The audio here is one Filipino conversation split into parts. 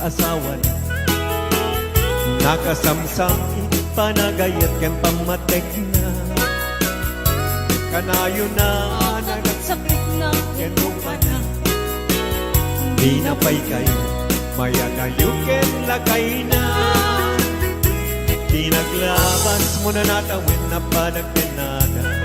asawa na. Nakasamsam panagayat ken pamatek na. Kanayo na nagsakit na ken lupa na. Di na pay kayo mayagayo ken lakay na. Di naglabas mo na natawin na panagpinada.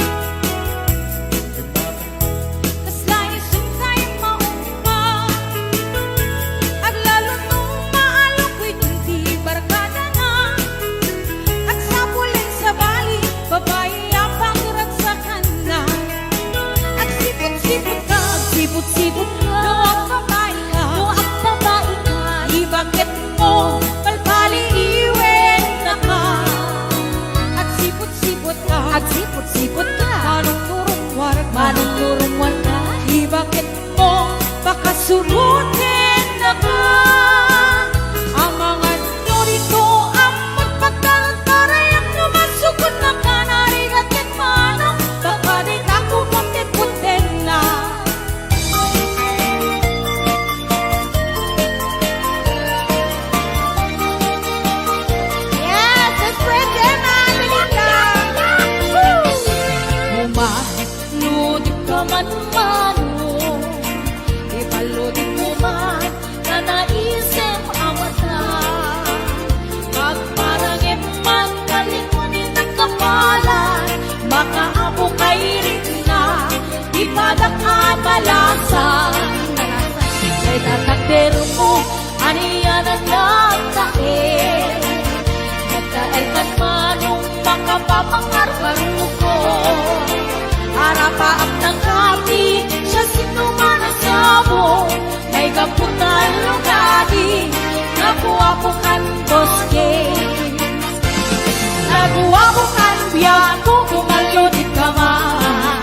Sipot-sipot ka, luwag babae ka, di bakit mo palpali iwen na ka. At sipot-sipot ka, manong turong warga, di bakit mo baka surutin na ka. Ang mga norito ang magpagkalantaray ang numasukot na ka, narigat at manong baka di ako puti-putin na. Man-mano, ipalutin mo man na naisip ang mata. Magparangin man kalingunin ng kapalan, makaabo kay rin na ipadakabalasan. Kay tatakder mo, aniyan ang nagtaer. Nagtaer ka manong makapapangarparo ko. Harapaap ng kapi, siya sinuman ang sabo. May kaputan lugadi, nabuwabukan boske. Nabuwabukan biyago, kumalunit ka man.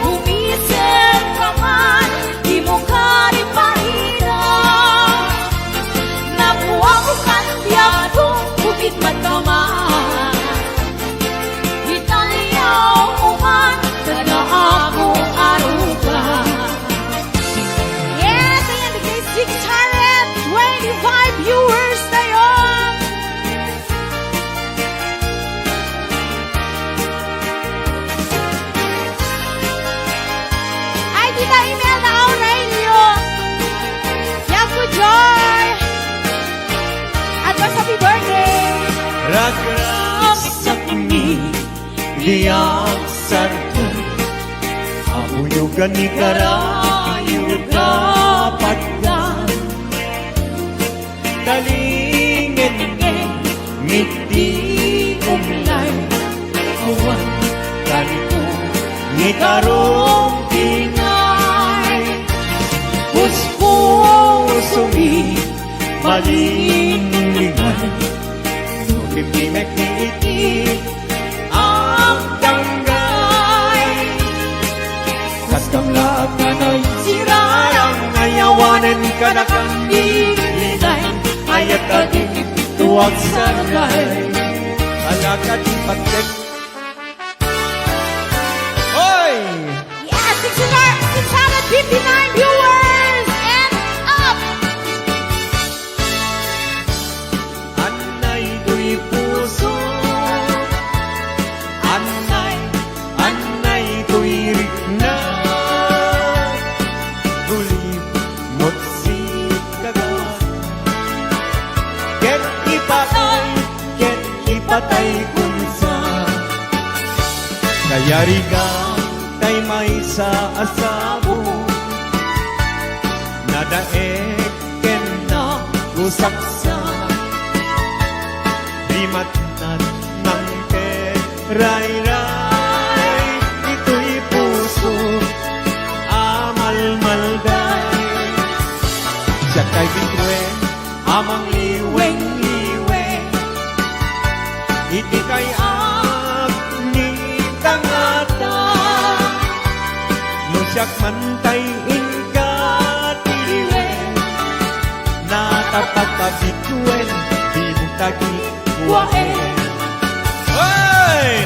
Umisip ka man, di mo ka rin mahirap. Nabuwabukan biyago, bukit man ka man. Yes, ayan, nagay 625 viewers tayo. Ay, di na email na auray niyo. Yaku Joy. Advance happy birthday. Ragras sa kuni, diyak sarto. Auyugan ni karayo kapatgan. Talingin ngiti umlay. Awan kanto ni karong tingay. Pusko sumi malinglingan. Nukipimek ni iti ang tanggay. Kaskamlaag na na'y sirayang ayawanan ka na kang ilinay. Ayat ka din tuwag sargay. Alaka di pagkat. Hoy! Yes, 659 viewers and up. Anay do'y puso. Anay do'y rikna. Gulib mo't si kagat. Ket ipatay kunsa. Kaya riga tay may sa asabo. Nadaek ken na usaksa. Limatnan ng ray-ray. Ito'y puso amal-malday. Siya kay bitwen amang liweng-liweng. Iti kay agni tangata. No siyak mantay ingat iliwen. Natapat ka bitwen di butagi wae. Hey!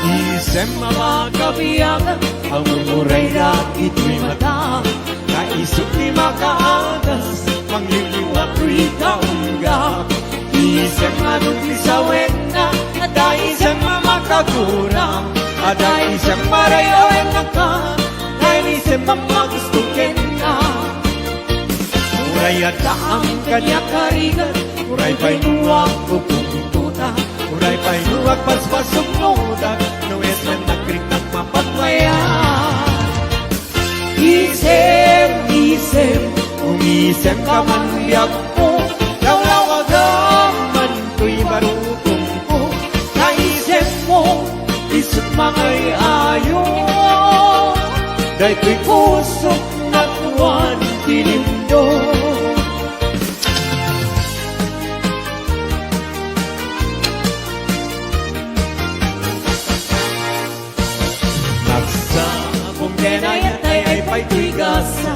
Isem Kabiyagan, ang mumuray na ito'y mata. Naisip ni makaagas, mangliliwat ko'y kaunggap. Isem anong isawin na, ada isem makagurang. Ada isem marayawen na ka, dahil isem mamagustukin na. Uray at ang kanya karigan, uray pa'y nuwag ko pupuntuta. Uray pa'y nuwag paspasok nudag, nuwes na nakritak mapagmaya. Isem, isem, umisem ka man biyak ko, lawlawagam man ko'y marutong ko. Naisem mo, isip mangay ayo, dahil ko'y pusok na tuwan tilindo. Nagsabong denayatay ay pa'y gasa,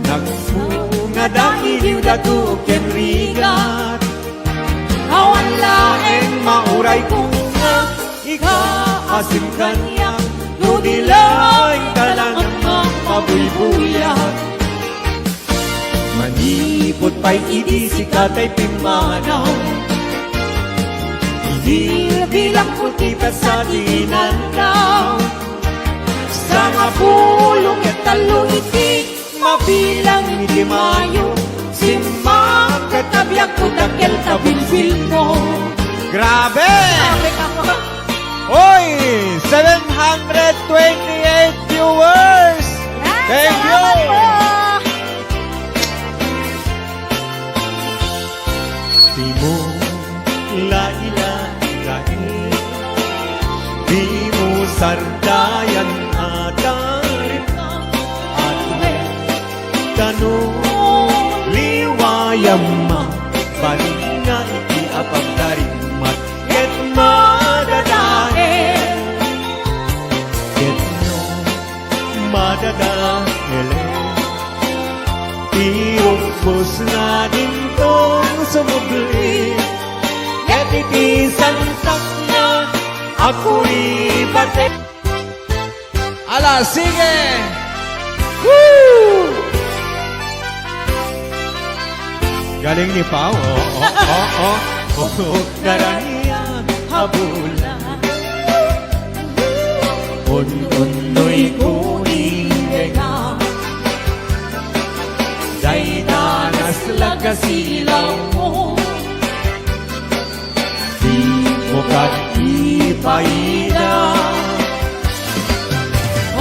nagsunga dahil yung datukin rigat. Awan laeng mauray kong nga, ikaasim kanya, nunilay dalang ang mabuybuyak. Manipot pa'y idisikat ay pimanaw, hindi bilang puti pa sa tinanaw. Sa nga pulong at talong iti, mabilang hindi mayo, simang katabyak ko dakil tabilbil mo. Grabe! Sabi ka ko, Oy! 728 viewers! Thank you! salamat po. Di mo lain, di mo sardayan atarin at tanong liwayam ma balik nga iti apagdarimat ket madadael ket no madadael tiumpos na din tong sumubli ket iti santak na ako'y bate. Ala, sige! Woo! Galing ni Pao, Daranian, habulan. Un-unoy kuninga, day danas lagasilaw mo. Di mo ipaida, o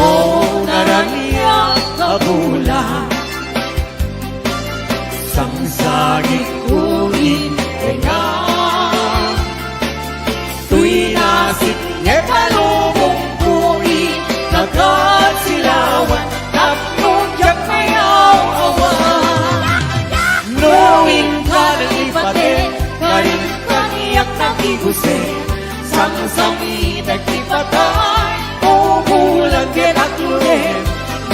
naraniya kabulan. Sangsagit kunin tenga, tuy nasip nye palubong kui, nagkasilawan, tapnudyak mayaw awan. Nuwin ka ng ipate, karin kaniyak nakibuse, sang-sangi nagtipatay, umulan kinakluhin,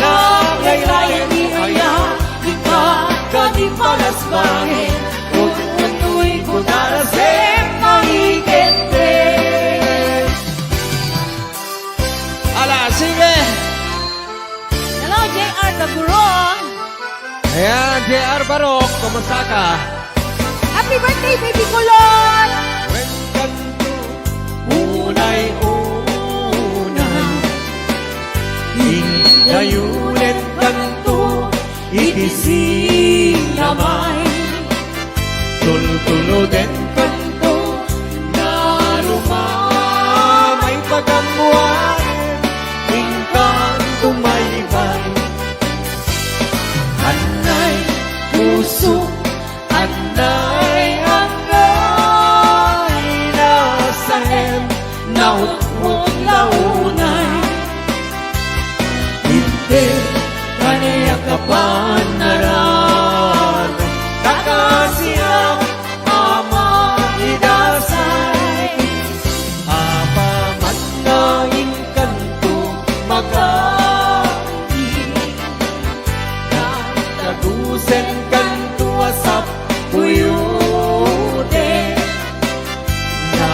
nagaylayan ni Aya, di ka kanipalas bangin, utu'y kunarasin mahigente. Ala, sige! Hello, JR Taburon. Ayan, JR Barok, kumusta ka? Happy birthday, baby Kulon! When kanto, unay-unay, hingayulit kanto, ikisinamay, tultuluden kanto, na lumamay pagamuan, hingkan tumaybay. Anay, puso, anay, anay, nasahem, nautmut launay. Hindi, kaniya kapan naran, kakasiyang ama idasay. Apa man naing kanto, magkain, nagtagusen kanto asap puyude, na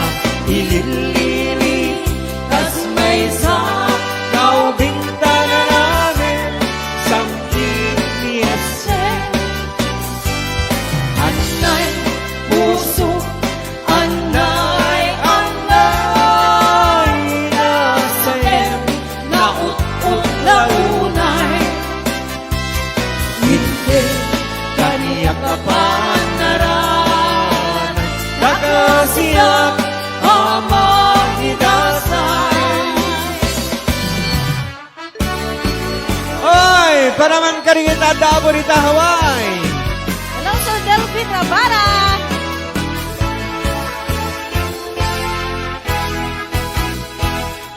ililili Marigita Dabo Rita Hawaii. Hello, Sir Delvin Rabara.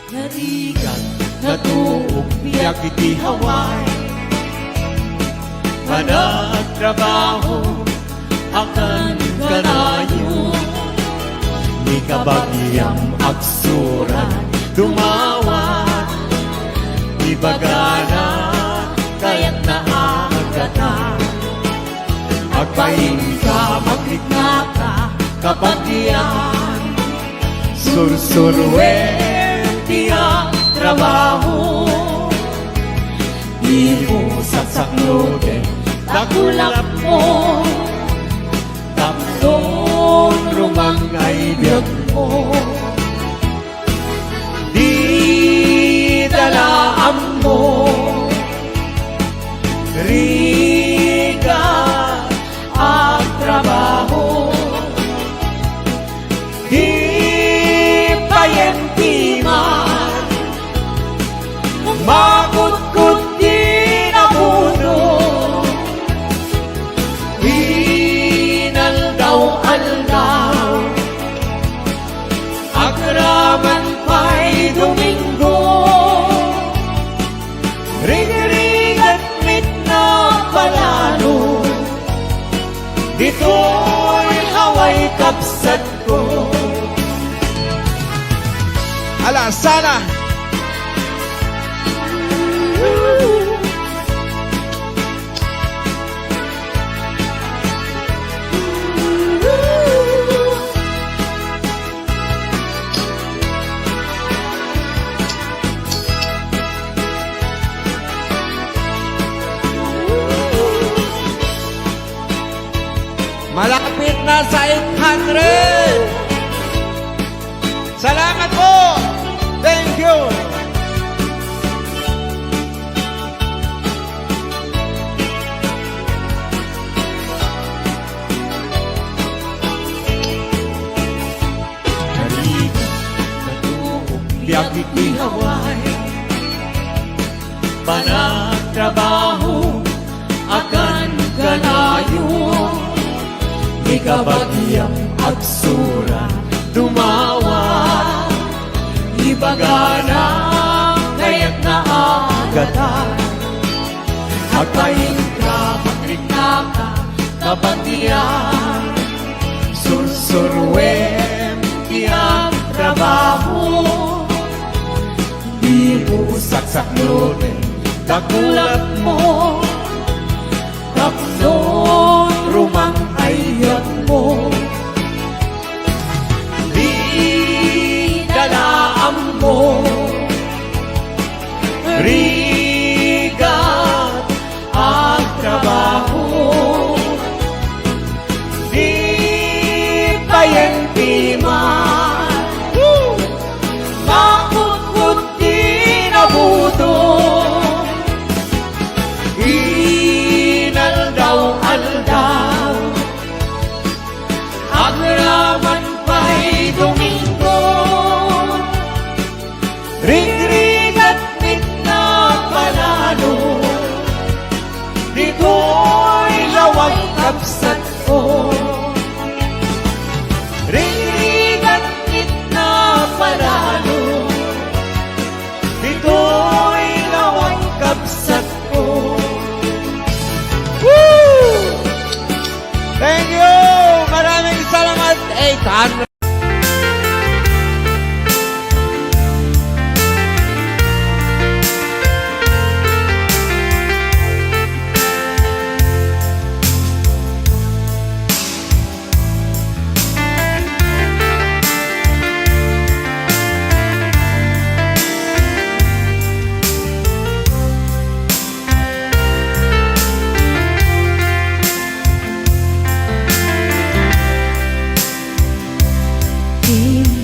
Narigan, natuog, biyak iti Hawaii. Managtrabaho, akan kanayo. Di kabagyang aksuran, dumawat. Di bagana, kaya't naagatan. Agpahin ka, maglikna ka, kabagyan. Sursurwen, tiyang trabaho. Di mo sasaklotin, nakulap mo. Tapson, rumangay biyag mo. Di dalaan mo. Riga ang trabaho. Di payentiman. Makut-kut di nabuno. Inaldaw-aldaw. Akraman pa'y Domingo. Rig-rigat mit na palalo. Dito'y haway kapsat ko. Ala, sana! Malapit na sa 800! Salamat po! Thank you! Nariga, natuog, biyak iti Hawaii. Panagtrabaho, akan kanayo. Di kabagyang agsura, dumawa. Ibagana, kaya't naagatan. Agpahin ka, maglikna ka, kabagyan. Sursurwen, tiyang trabaho. Di mo saksaklotin, kakulap mo. Tapnon, rumang ayat mo. Di dalaan mo. Rigat ang trabaho. Di payentiman. Makut-kut di nabuto. Inaldaw-aldaw. Agraman pa'y Domingo. Rig-rigat mit na palalo. Dito'y lawag kapsat ko. Rig-rigat mit na palalo. Dito'y lawag kapsat ko. Woo! Thank you! Maraming salamat, 800!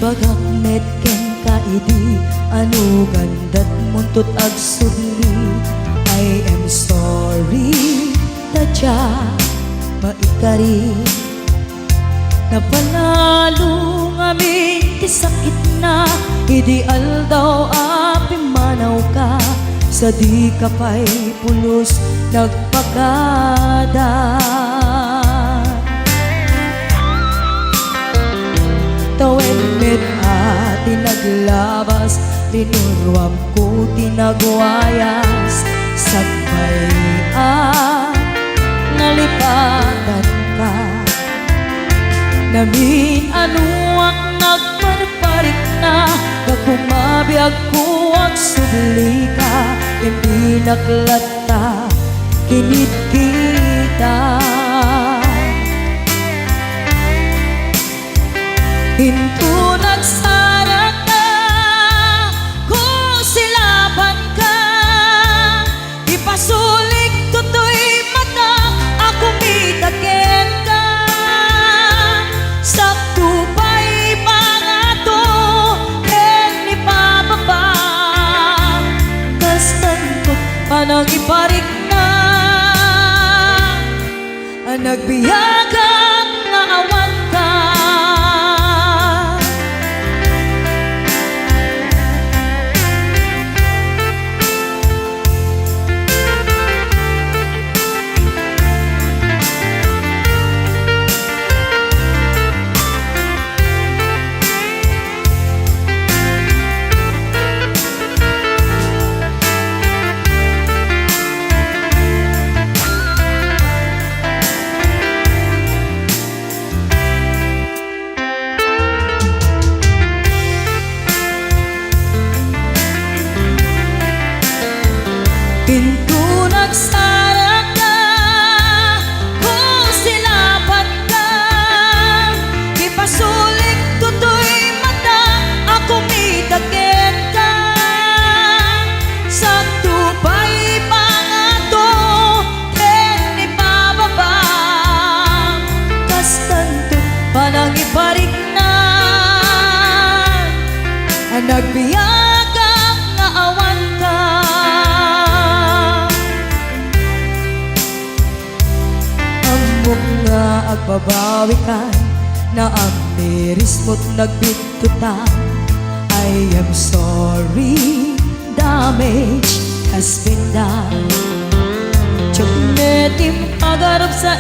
Bagak met ken kaidi anu gandat muntut agsubli. I am sorry tadya maikari napanalo ngamin ti sakit na ideal daw api manaw ka sa di ka pa'y pulos nagpagada. Tawen met tinaglabas, tinuruam ko tinagwayas, sagbayan nalipatan ka. Namin anuak nagparparik na, pagkumabiyag ko ang subli ka, hindi naklata, kinit kita. Hinto nagsara ka, kung silaban ka, ipasulik tutoy mata, ako mitaken ka. Sakto pa'y pangato, en ipababa, kas tantot panang iparik na, ang nagbiyagang nga awan ka. Pinto nagsara ka, kung silaban ka, ipasulik tutoy mata, ako mitaken ka. Sakto pa'y pangato, en ipababa, kas tanto panang iparik na, ang nagbiyagang nga awan ka. Amok nga agbabawi ka, na ang miris mo't nagbitutan. I am sorry, damage has been done. Tiyagnetim agarap sa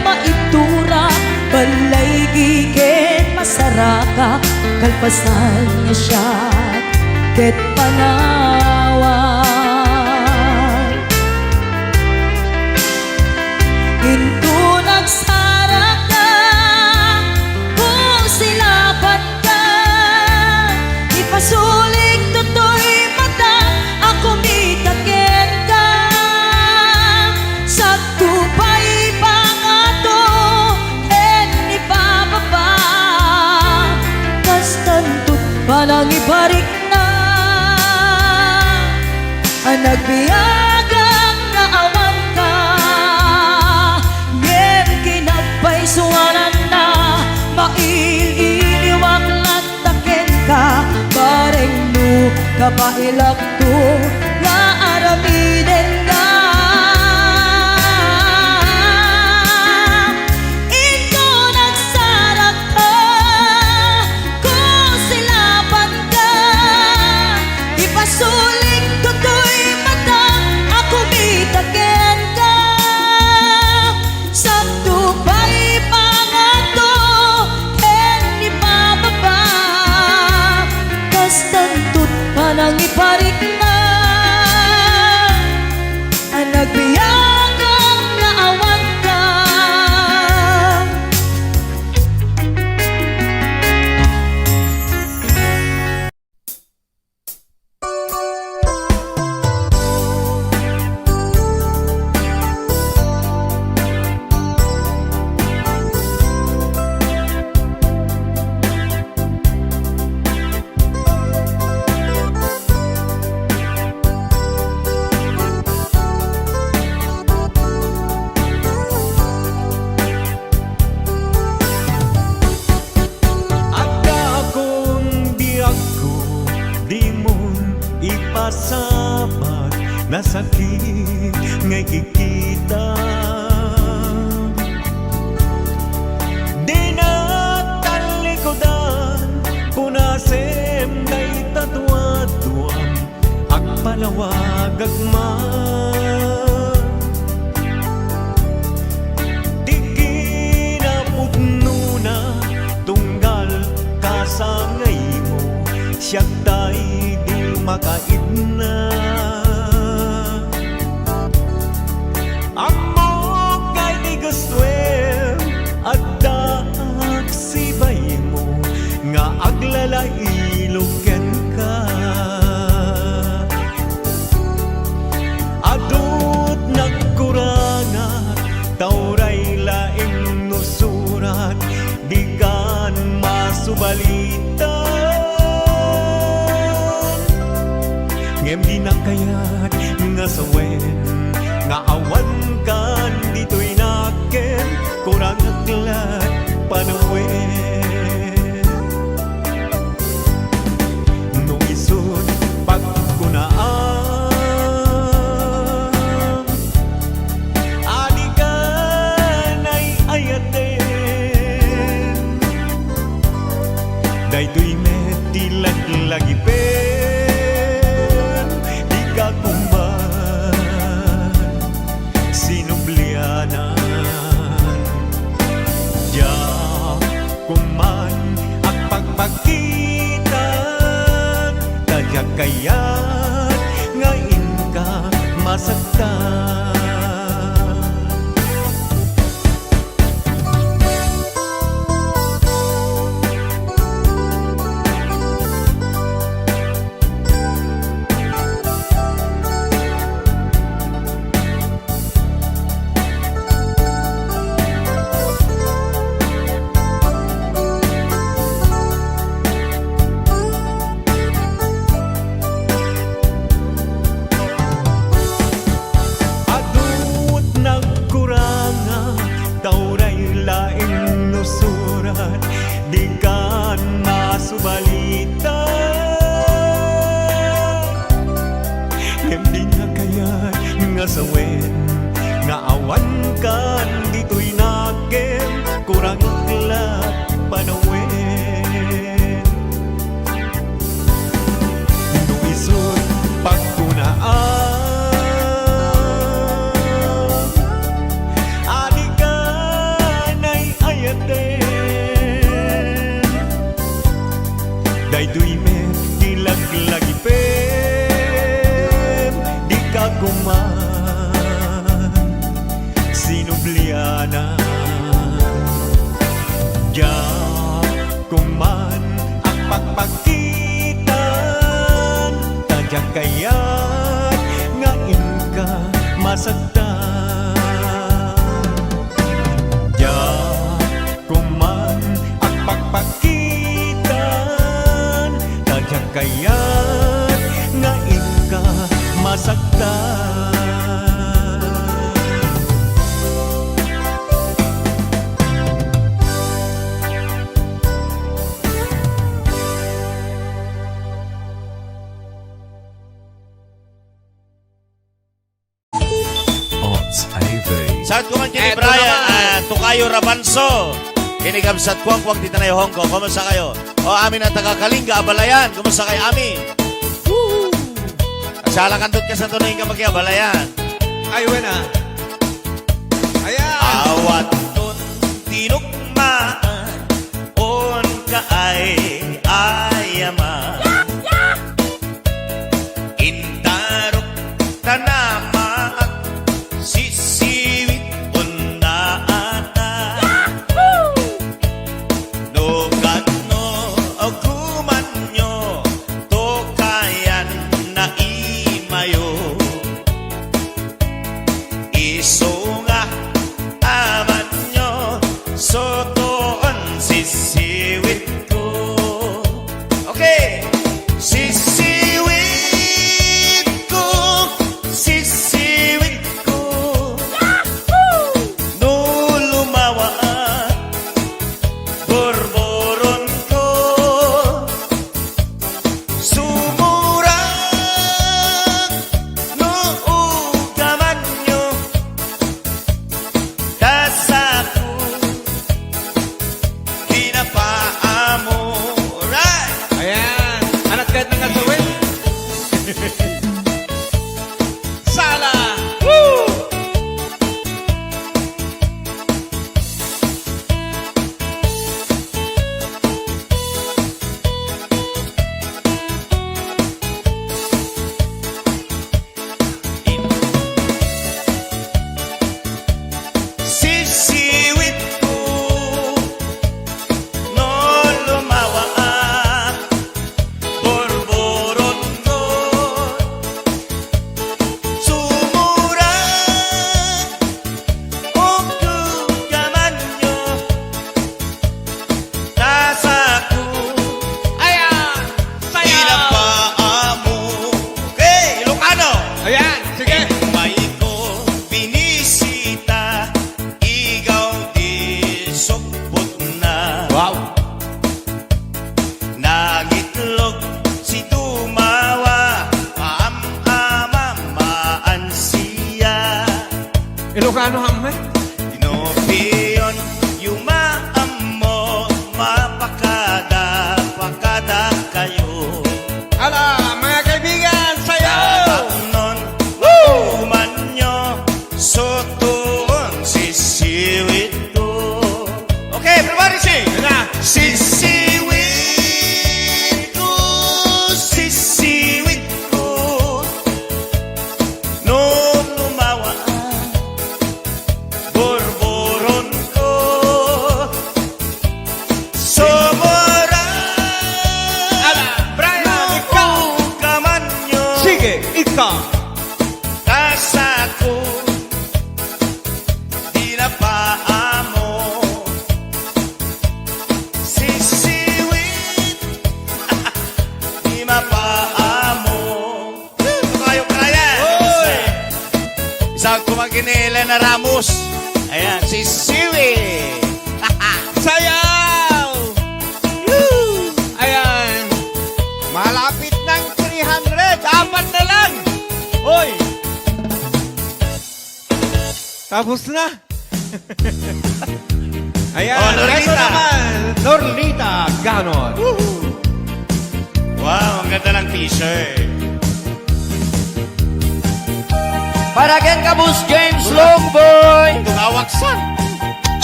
maitura, balay gigen masaraka, kalpasan niya siya, ket panawan. Hinto nagsara ka, kung silaban ka, ipasulik tutoy mata, ako mitaken ka. Sakto pa'y pangato, en ipababa, kas tantot panang iparik na, ang nagbiyagang nga awan ka. Ngem kinagpaisuanan na, maililiwag lataken ka, bareng no kapailak to, nga aramiden ka. Ito nagsara ka, kung silaban ka, ipasulik tutoy mata, ako mitaken ka. Sakto pa'y pangato, en ipababa, kas tantot panang iparik na, ang nagbiyagang nga awan ka. pasabak na sakit ngay kikita. Di na talikodan, punasem day tatuatuam, agpala nawagagman di kinapudno na tunggal kasangay mo siya tay di makaidna amo kay di gustwem at daag sibay mo nga aglalailuken ka adut nagkurangat tauray laing nusurat di kan masubalitan ngem di na kayat nga sawen nga awan kan dito'y naken kurang aglat panawen no isod pagkunaan adikan ay ayaten daytoy metilag lagi pen di ka kuman sinublianan ya kuman at pagpagitan tadyak kayat ngayon ka masaktan adut nagkuranga tauray laing nusurat di kan masubalitan ngem di na kayat nga sawen nga awan kan dito'y nakem kurang aglat panawen no isod pagkunaan adikan ay ayaten daytoy met dilaglag ipem di ka kuman sinublianan ya kuman ang pagpagitan tadyak kayat ngayon ka masaktan ya kuman ang pagpagitan tadyak kayat ngayon ka masaktan Saat ko man kini Brian, Tukayo Rabanso. Kinigamsat kuwang-kuwang dito na yung Hong Kong. Kumusta kayo? O amin ang taga-Kalinga, Abalayan. Kumusta kayo, amin? Kasala kandot ka sa tunoy ka mag-Abalayan. ay wena ayan Awat nun tinukmaan, on ka ay ayaman. Intarok tanama at sisiwit undaata. Nugat no aguman nyo, tokayan na imayo. Iso nga aman nyo, sotoon sisiwit ko. Okay. Sisiwit ko, sisiwit ko. No lumawa, borboron ko. Sumurang, no ugaman nyo. Dasaku, pinapaamuray. ayan anak kahit ng asawin Ilocano hamay. Inopiyon, yumaan mo, mapakada, pakada kayo. Ala, mga kaibigan, sayaw! Nun, uman nyo, sotoon, sisiwit ko. Okay, everybody sing! Na, Sisiwit ko, sisiwit ko. Nung lumawa ang borboron ko, sobra. ala, Brian, ikaw! Kaman nyo, Sige, ikaw! kasa ko, di na paamo. Sisiwit, di mapaamo. Ito kayo, Brian. Oy! Isang kumagin ni Elena Ramos. Ayan, sisiwit. Sayaw! Ayan. Malapit ng 300. Apat na lang. Hoy! Tapos na. Ayan. Oh, Norlita. Ito naman. Norlita Ganon. Wow, ang ganda ng t-shirt. Para ken kabus James Longboy. Tungawaksan.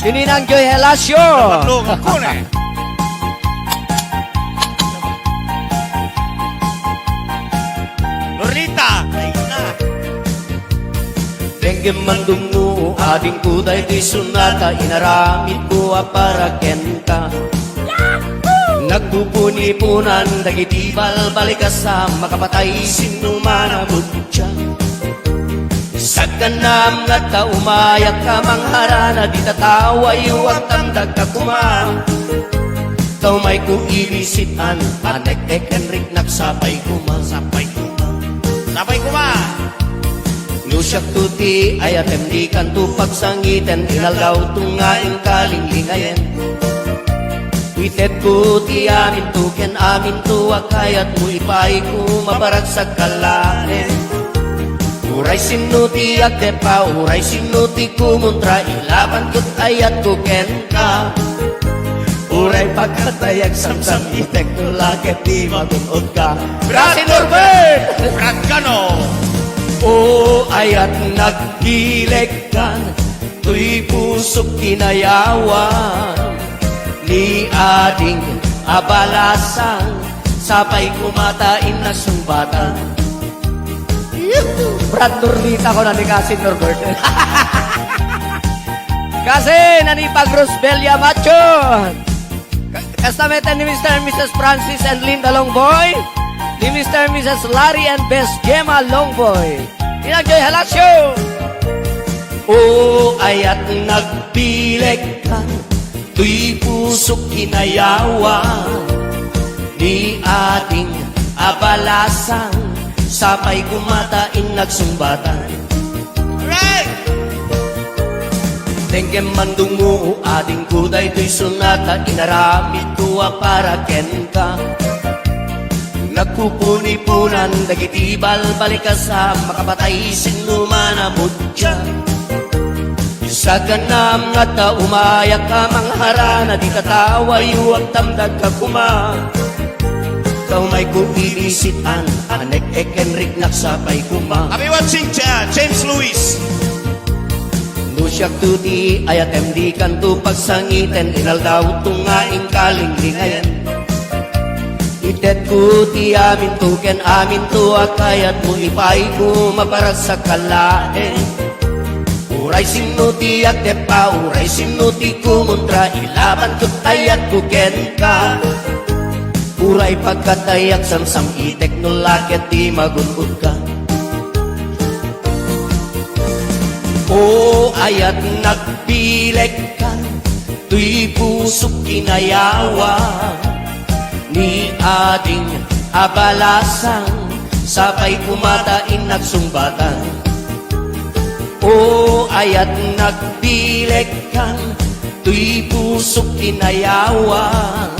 Kininang Joy Helasio. Patlong ako na eh. Norlita, ay na. Dengue mandungu ading kuday di sunata inaramit ko para ken ka. Nagpupuni-punan dagitibal balikasa makapatay sinumana butya. Sa kanam nga ta umayak ka mangharana di tatawa yuwag tamdag ka kuma. Tau may kuilisitan anek Enrik nagsapay kuma. Sapay kuma. Sapay kuma. Nusyak tuti ayatem di kanto pagsangiten inaldaw tungaing kalinglingayen. Itet ko ti amin tuken amin tuwag kayat mo ipay ko mabarag sa kalahin. Uray sinuti at depa, uray sinuti kumuntra, ilaban ko't ayat ko ken ka. Uray pagkatayag samsam itek no lakit di magunod ka. Brasi Norbert! Brad Gano. O ayat nagdileg ka, tuy pusok kinayawan. Ni ading abalasan, sabay kumatain na sumbatan. Brad Norlita ko na ni Kasi Norbert. Kasi nanipag Rosbelia Macho. Kastameta ni Mr. and Mrs. Francis and Linda Longboy. Ni Mr. and Mrs. Larry and Best Gemma Longboy. Inagjoy Halasyo. O ayat nagbileg ka, tuy pusok kinayawan. Ni ating abalasan, sabay kumatain nagsumbatan. Right! Tengkem mandungu ading kuday tuy sunata inaramit tuwa para ken ka. Nagpupuni-punan dagitibal balikasa makapatay sinumana mutya. Sa ganam nga ta umayak ka mangharana di tatawa yuwag tamdag ka kuma. Ikaw may kuilisitan anek Enrik nagsapay kuma. Kami watching James Lewis. Nusyak tuti ayat MD kanto pagsangiten inaldaw tungaing kalinglingayen. Itet ko ti amin tuken amin tuwa kayat mo ipay ko maparas sa kalain. Uray sinuti at depa, uray sinuti kumuntra, ilaban ko't ayat ko ken ka. Uray pagkatayak samsam itek no lakit di magunod ka. O ayat nagbileg ka, tuy pusok kinayawan. Ni ading abalasan, sabay kumatain nagsumbatan. O ayat nagbileg ka, tuy pusok kinayawan.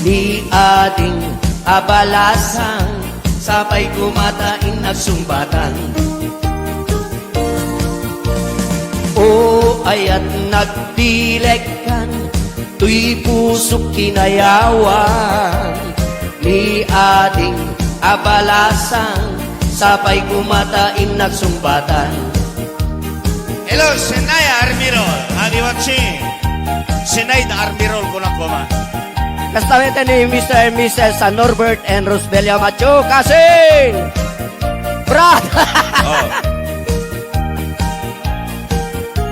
Ni ading abalasan, sabay kumatain nagsumbatan. ayat nagdilekan, tuy pusok kinayawan, ni ading abalasan, sabay kumatain nagsumbatan. Hello, Senay Armirol. Adi watching. Senay da Armirol ko na kuma. Kastamento ni Mr. and Mrs. Norbert and Rosbelia Macho Kasing! Brad! Oh.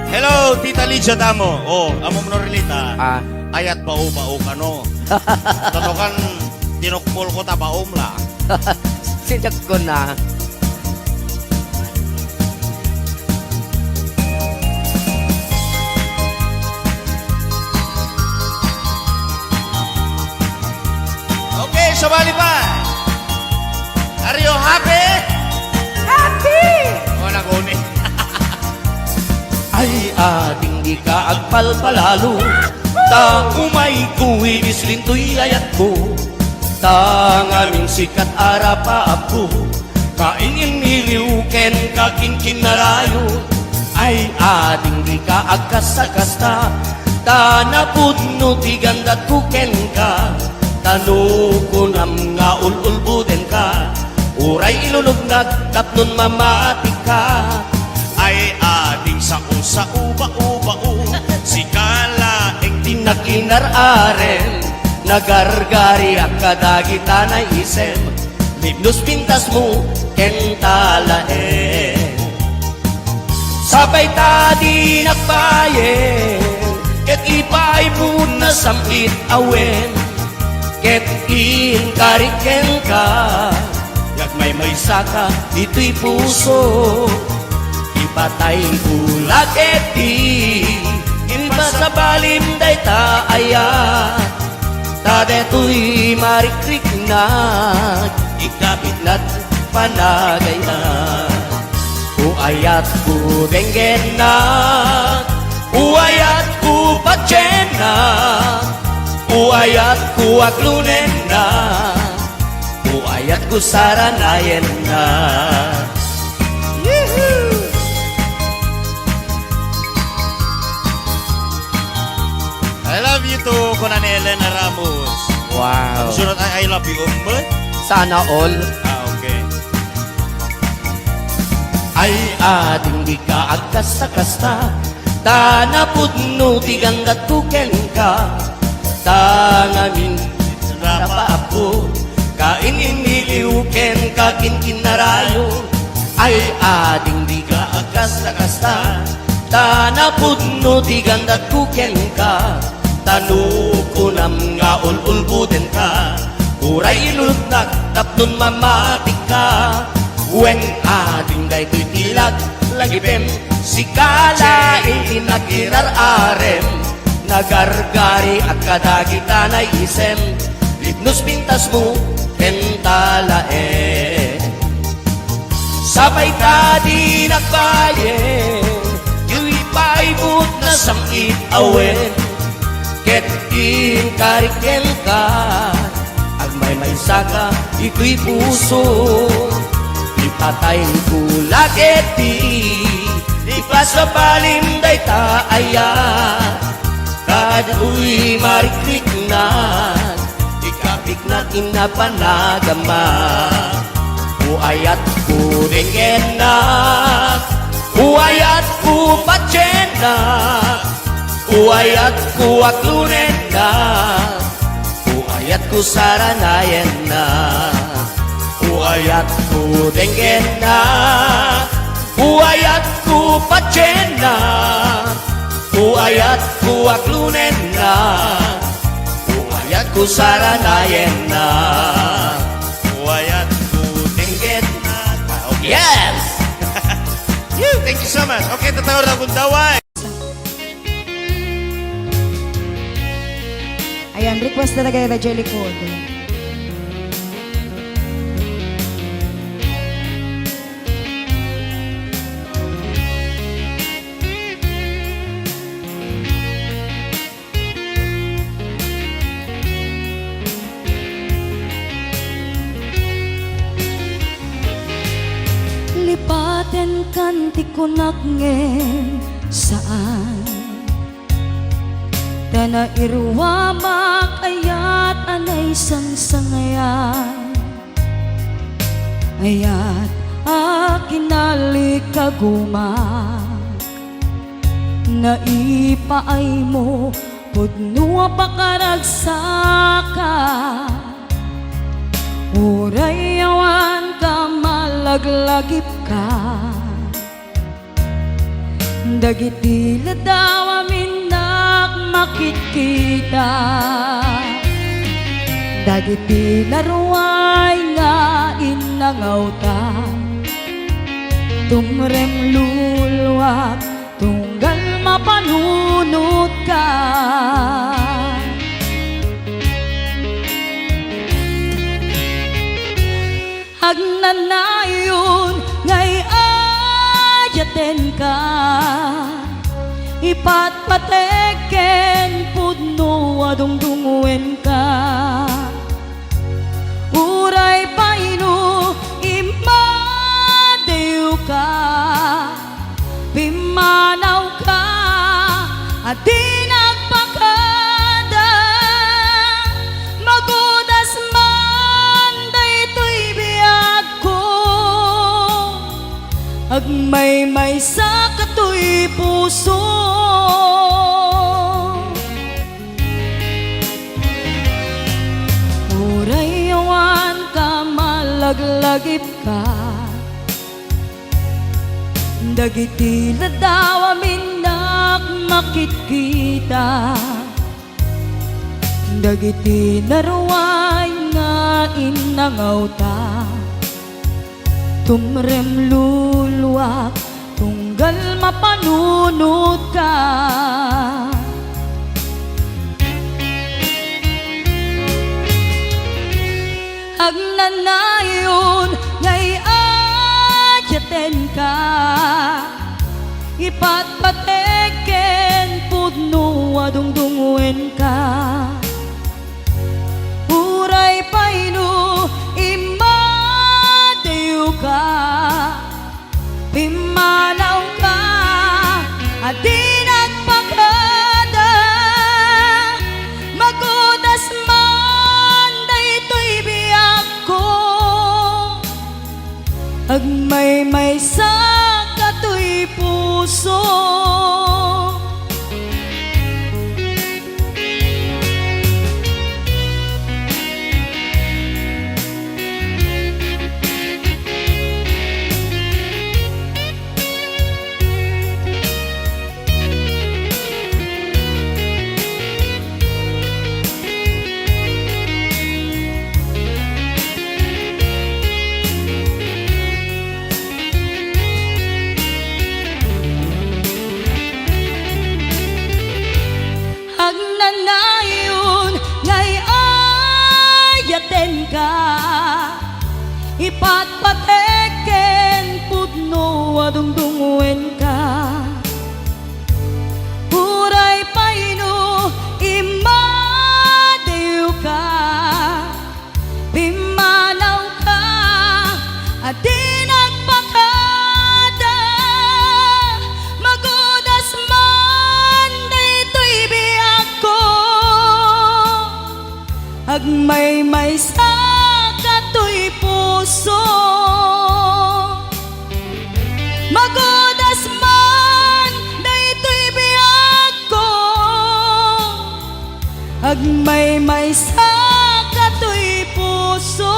Hello, Tita Lidia Damo. Oh, amo mo relita. Ah. Ayat bao ka no. Tatokan tinukmol ko ta baom la. Sinjak ko na. Okay, sabali pa. Are you happy? Happy! Oh, naguni. Ay ating di ka agpalpalalo, ta umay kuwi bislintoy ayat ko, ta ngaming sikat arapa ako, kaingin niliuken kakinkin narayo. Ay ating di ka agkasakasta, ta napudno ti gandat kuken ka, tanukunam nga ululbuden ka, uray ilulugnag tapnon mamati ka. Ay ading sa uba-uba-u. Si kalaeng Tinakinararen, nagargari ang kadagita na isem, libnos pintas mo, kentalaen. Sabay tadi nagbayen, ket ipay mo na sampit awen, ket inkariken ka, yagmay saka, ito'y puso. Ipatay ulat eti, iba sa balim day taaya, tadeto'y marikrik na, ikapit na't panagayan. Uayat ko denggen na, uayat ko patyen na, uayat ko aklunen na, uayat ko saranayen na. I love you too, Kunan Elena Ramos. Wow. Sunod ay I love you, umbe? Sana all. Ah, okay. Ay ating di ka agkasta-kasta, ta napudno ti gandat kuken ka, ta ngamin rapa ako, kain iniliuken kakinkin narayo. Ay ating di ka agkasta-kasta, ta napudno ti gandat kuken ka, tanukunam nga ululbuden ka, uray ilulutnak tapnon mamatik ka. Wen ading daytoy tilag lagipem, si kalaing tinakinararem, nagargari at kadagita na isem, libnos pintas mo kentalaen. Sabay tadi nagbayen, yu'y paibut na samkit awen, ket inkariken ka, agmay saka, ito'y puso. Ipatay ko lageti, ipasabalim day taaya, kadu'y marikrik na, ikapik na inapanagama. Uayat ko denggen na, uayat ko patyen na, uayat ko aklunen na, uayat ko saranayen na. Uayat ko denggen na, uayat ko patyen na, uayat ko aklunen na, uayat ko saranayen na. Uayat ko Denggen na. Okay. Yes! Thank you so much. Okay, tatawag na akong daway. Ayan, request na kayo na Jelly Code. Lipaten kan ti kunak ngen saan Tana irwa makayat anay sangsangayan ayat akinalikagumak naipaay mo pudno pakaragsaka uray awan ka malaglagip ka dagiti ladaw aminak makikita dagiti laruay nga inangawta tumrem luluwag tunggal mapanunot ka agnanayon ngay ayaten ka ipatpateken pudno adungdunguen ka uray paino imadew ka pimanaw ka at di nagpakada magudas man daytoy biyag ko agmay-may sa katoy puso uray awan ka malaglagip ka dagiti ladaw aminak makikita dagiti naruay nga inangawta tumrem luluwak tunggal mapanunot ka agnanayon ngay ayaten ka ipatpateken pudno adungdunguen ka uray paino imadew ka pimanaw ka at di nagpakada magudas man daytoy biyag ko agmay-may sa katoy puso agnanayon ngay ayaten ka ipatpateken pudno adungdunguen ka uray paino imadew ka pimanaw ka at di nagpakada magudas man daytoy biyag ko agmay-may sa katoy puso magudas man daytoy biyag ko agmay-may sa katoy puso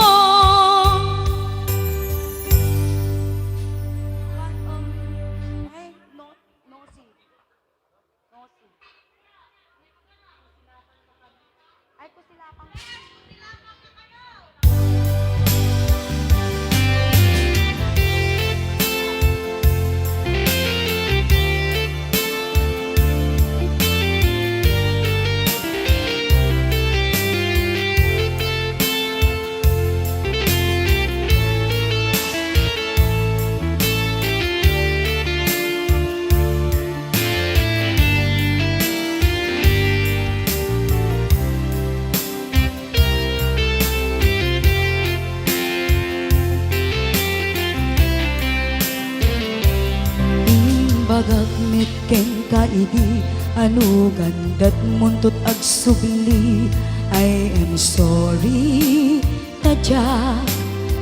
bagagmit ken kaidi Ano gandat muntot ag sugli, I am sorry, tadya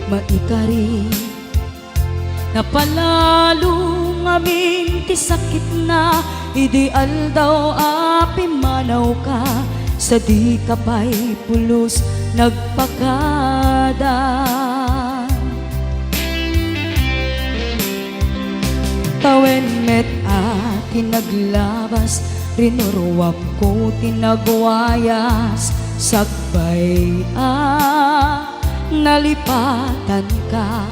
maikari. Napalalo ngamin ti sakit na, ideal daw api manaw ka, sa di kapay pulos nagpakada. Tawen met tinaglabas, rinuruwap ko tinagwayas, sagbay nalipatan ka.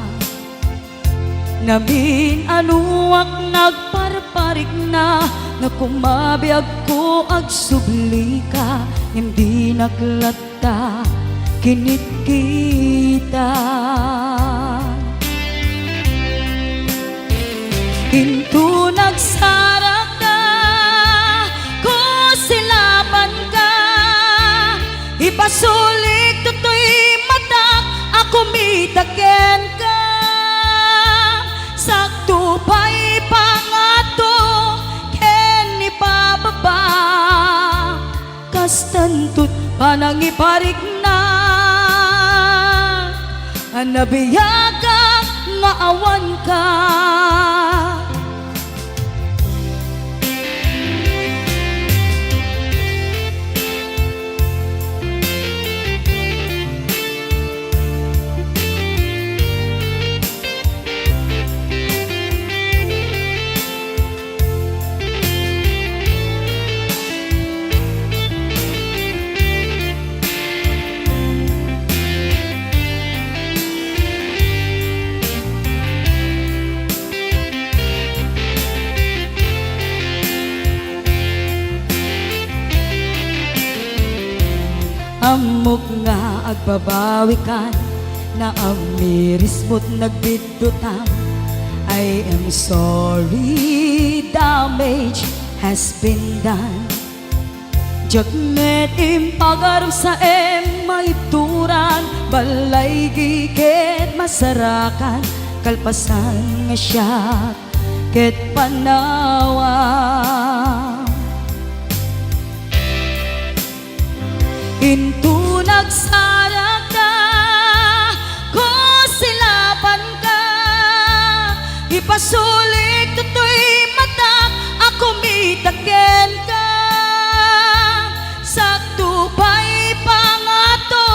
Namin anuak nagparparik na, nga kumabiyag ko ag subli ka, hindi naglata kinit kita. Hinto nagsarak ka, ko silaban ka, ipasulik tutoy matak, ako mitaken ka. Sakto pa'y pangato, ken ipababa, kastantut panang iparik na, anabiyaga nga awan ka. Amok nga agbabawi kan, na amiris mo't nagbidutang. I am sorry, damage has been done. Jagmet impagaram sa maituran, balay gigit masarakan, kalpasan nga siya ket panawan. Hinto nagsarak ka, ko silaban ka, ipasulik tutoy matak, ako mitaken ka. Sakto pa'y pangato,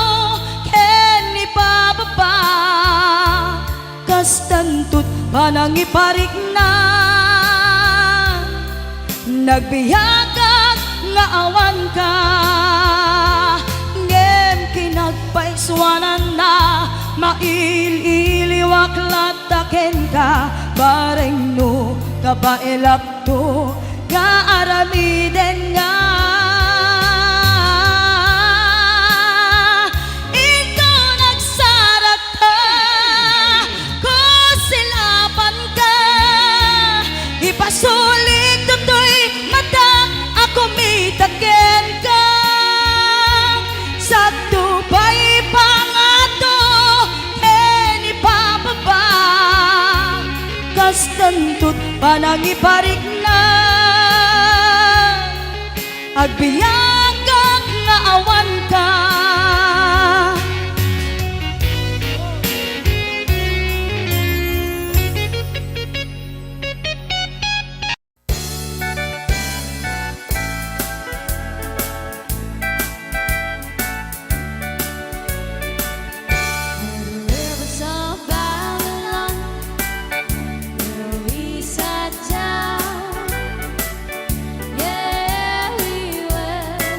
ken ipababa, kastantut panang iparik na, nagbiyagag nga awan ka. Kinagpaiswanan na, maililiwak lataken ka, bareng no kabailak to, kaaramiden nga. Ito nagsarak ka, ko silaban ka, ipasulik tutoy mata, ako mitaken ka. Sakto pa'y pangato, ken ipababa, kastantut panang iparik na, agbiyagang nga awan ka. Yeah, we were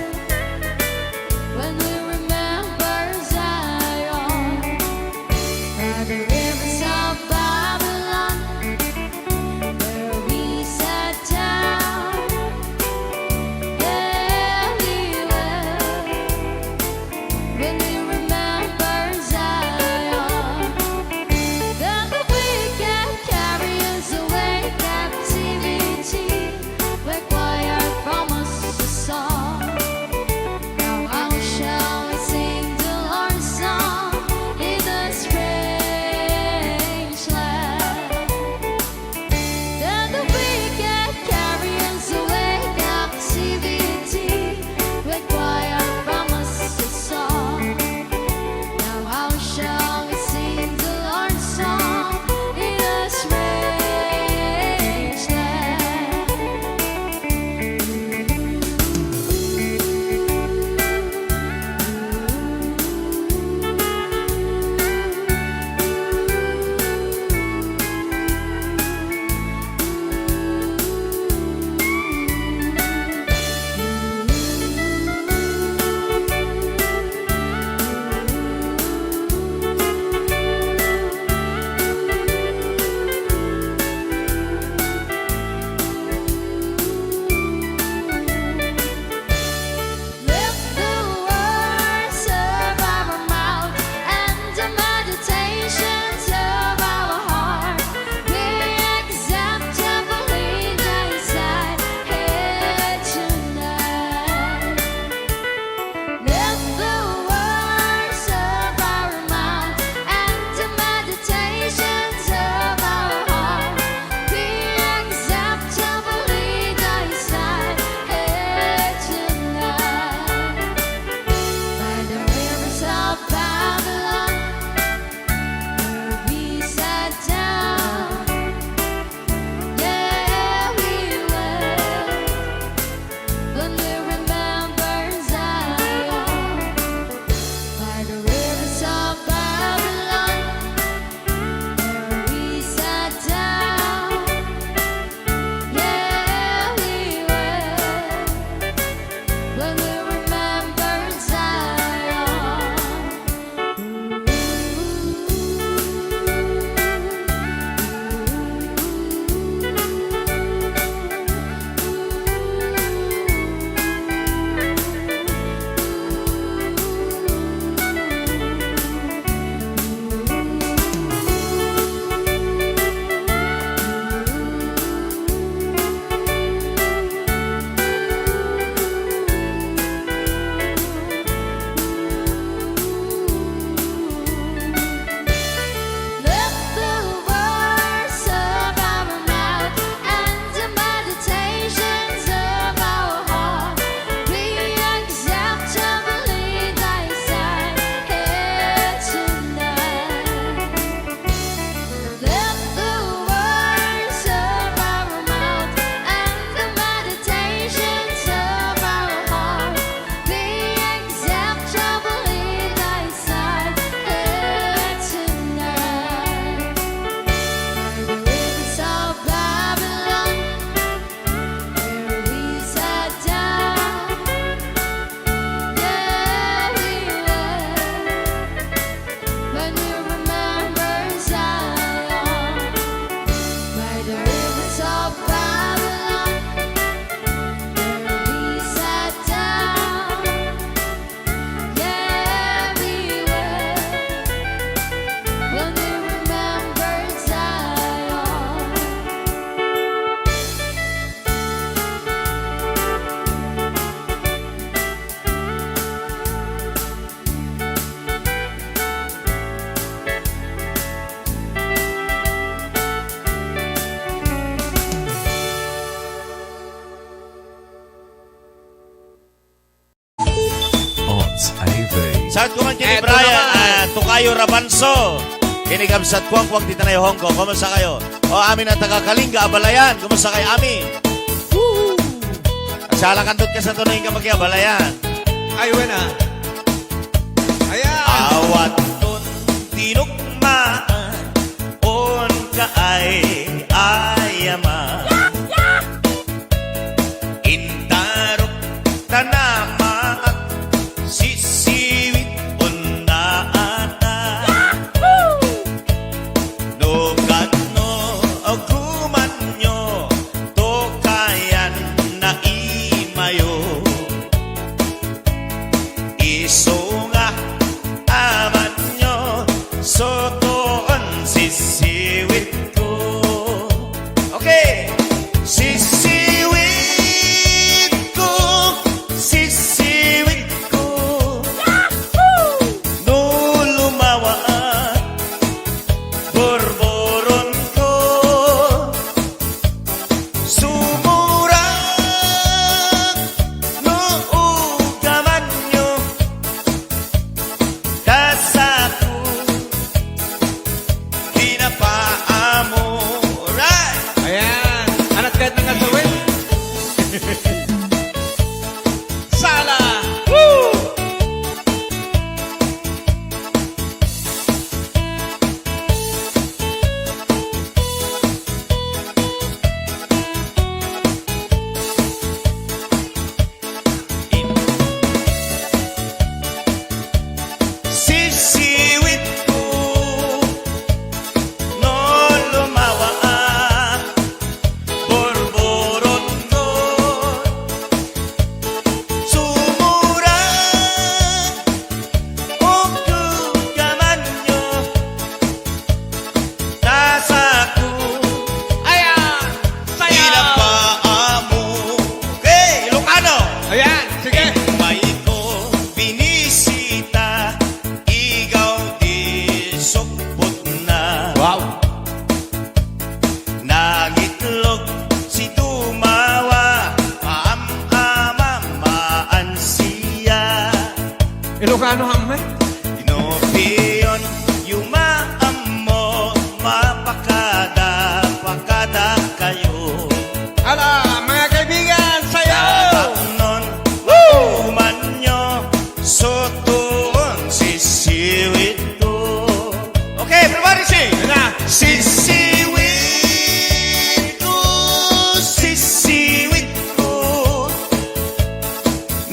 kini Eto Brian, naman. Tukayo Rabanso. Kinigamsat kuwang di tayo Hong Kong. Kumusta kayo? O amin na taga Kalinga, Abalayan. Kumusta kayo, amin? Sala kandot ka sa tunoy ka mag-Abalayan. Ayun na. Ayan. Awat nun tinukmaan on ka ay ayaman. Intarok tanama at sisiwit on na ata. Nugat no aguman nyo to kayan na imayo. Iso nga aman nyo sotoon sisiwit ko. Okay. Sisiwit ko, sisiwit ko. No lumawa borboron ko. Sumura no ugaman nyo dasaku pinapaamo. Right! Ayan. Anak kahit ng asawin. Sala. Woo! Sisiwit ko no lumawa borboron ko. Sumura o kugaman nyo nasaku. Ayan. Sayaw. Pinapaamo. Okay, Ilocano. Ayan. Sige. May ko binisita, ikaw di sukpot na. Wow. Nagitlog si tumawa, maam-amamaan siya. Ilocano hamme. Inopiyon, yumaam mo, mapakada kayo. Ala, mga kaibigan, sayaw. Nun, uman nyo, sotoon sisiwit ko. Okay, everybody sing! Ayan na. Sisiwit ko, sisiwit ko.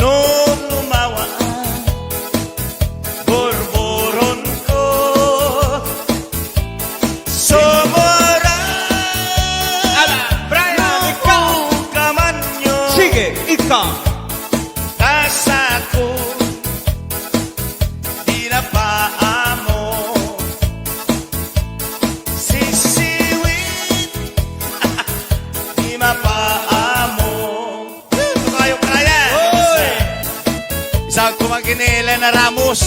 No lumawa, borboron ko. Sumura, Ala, Brian, ikaw. kaman nyo. Sige, ikaw. Kasako, di na paamo. Sisiwit, di mapaamo. Ito kayo, Brian. Oy. Isang kumaginila na Ramos.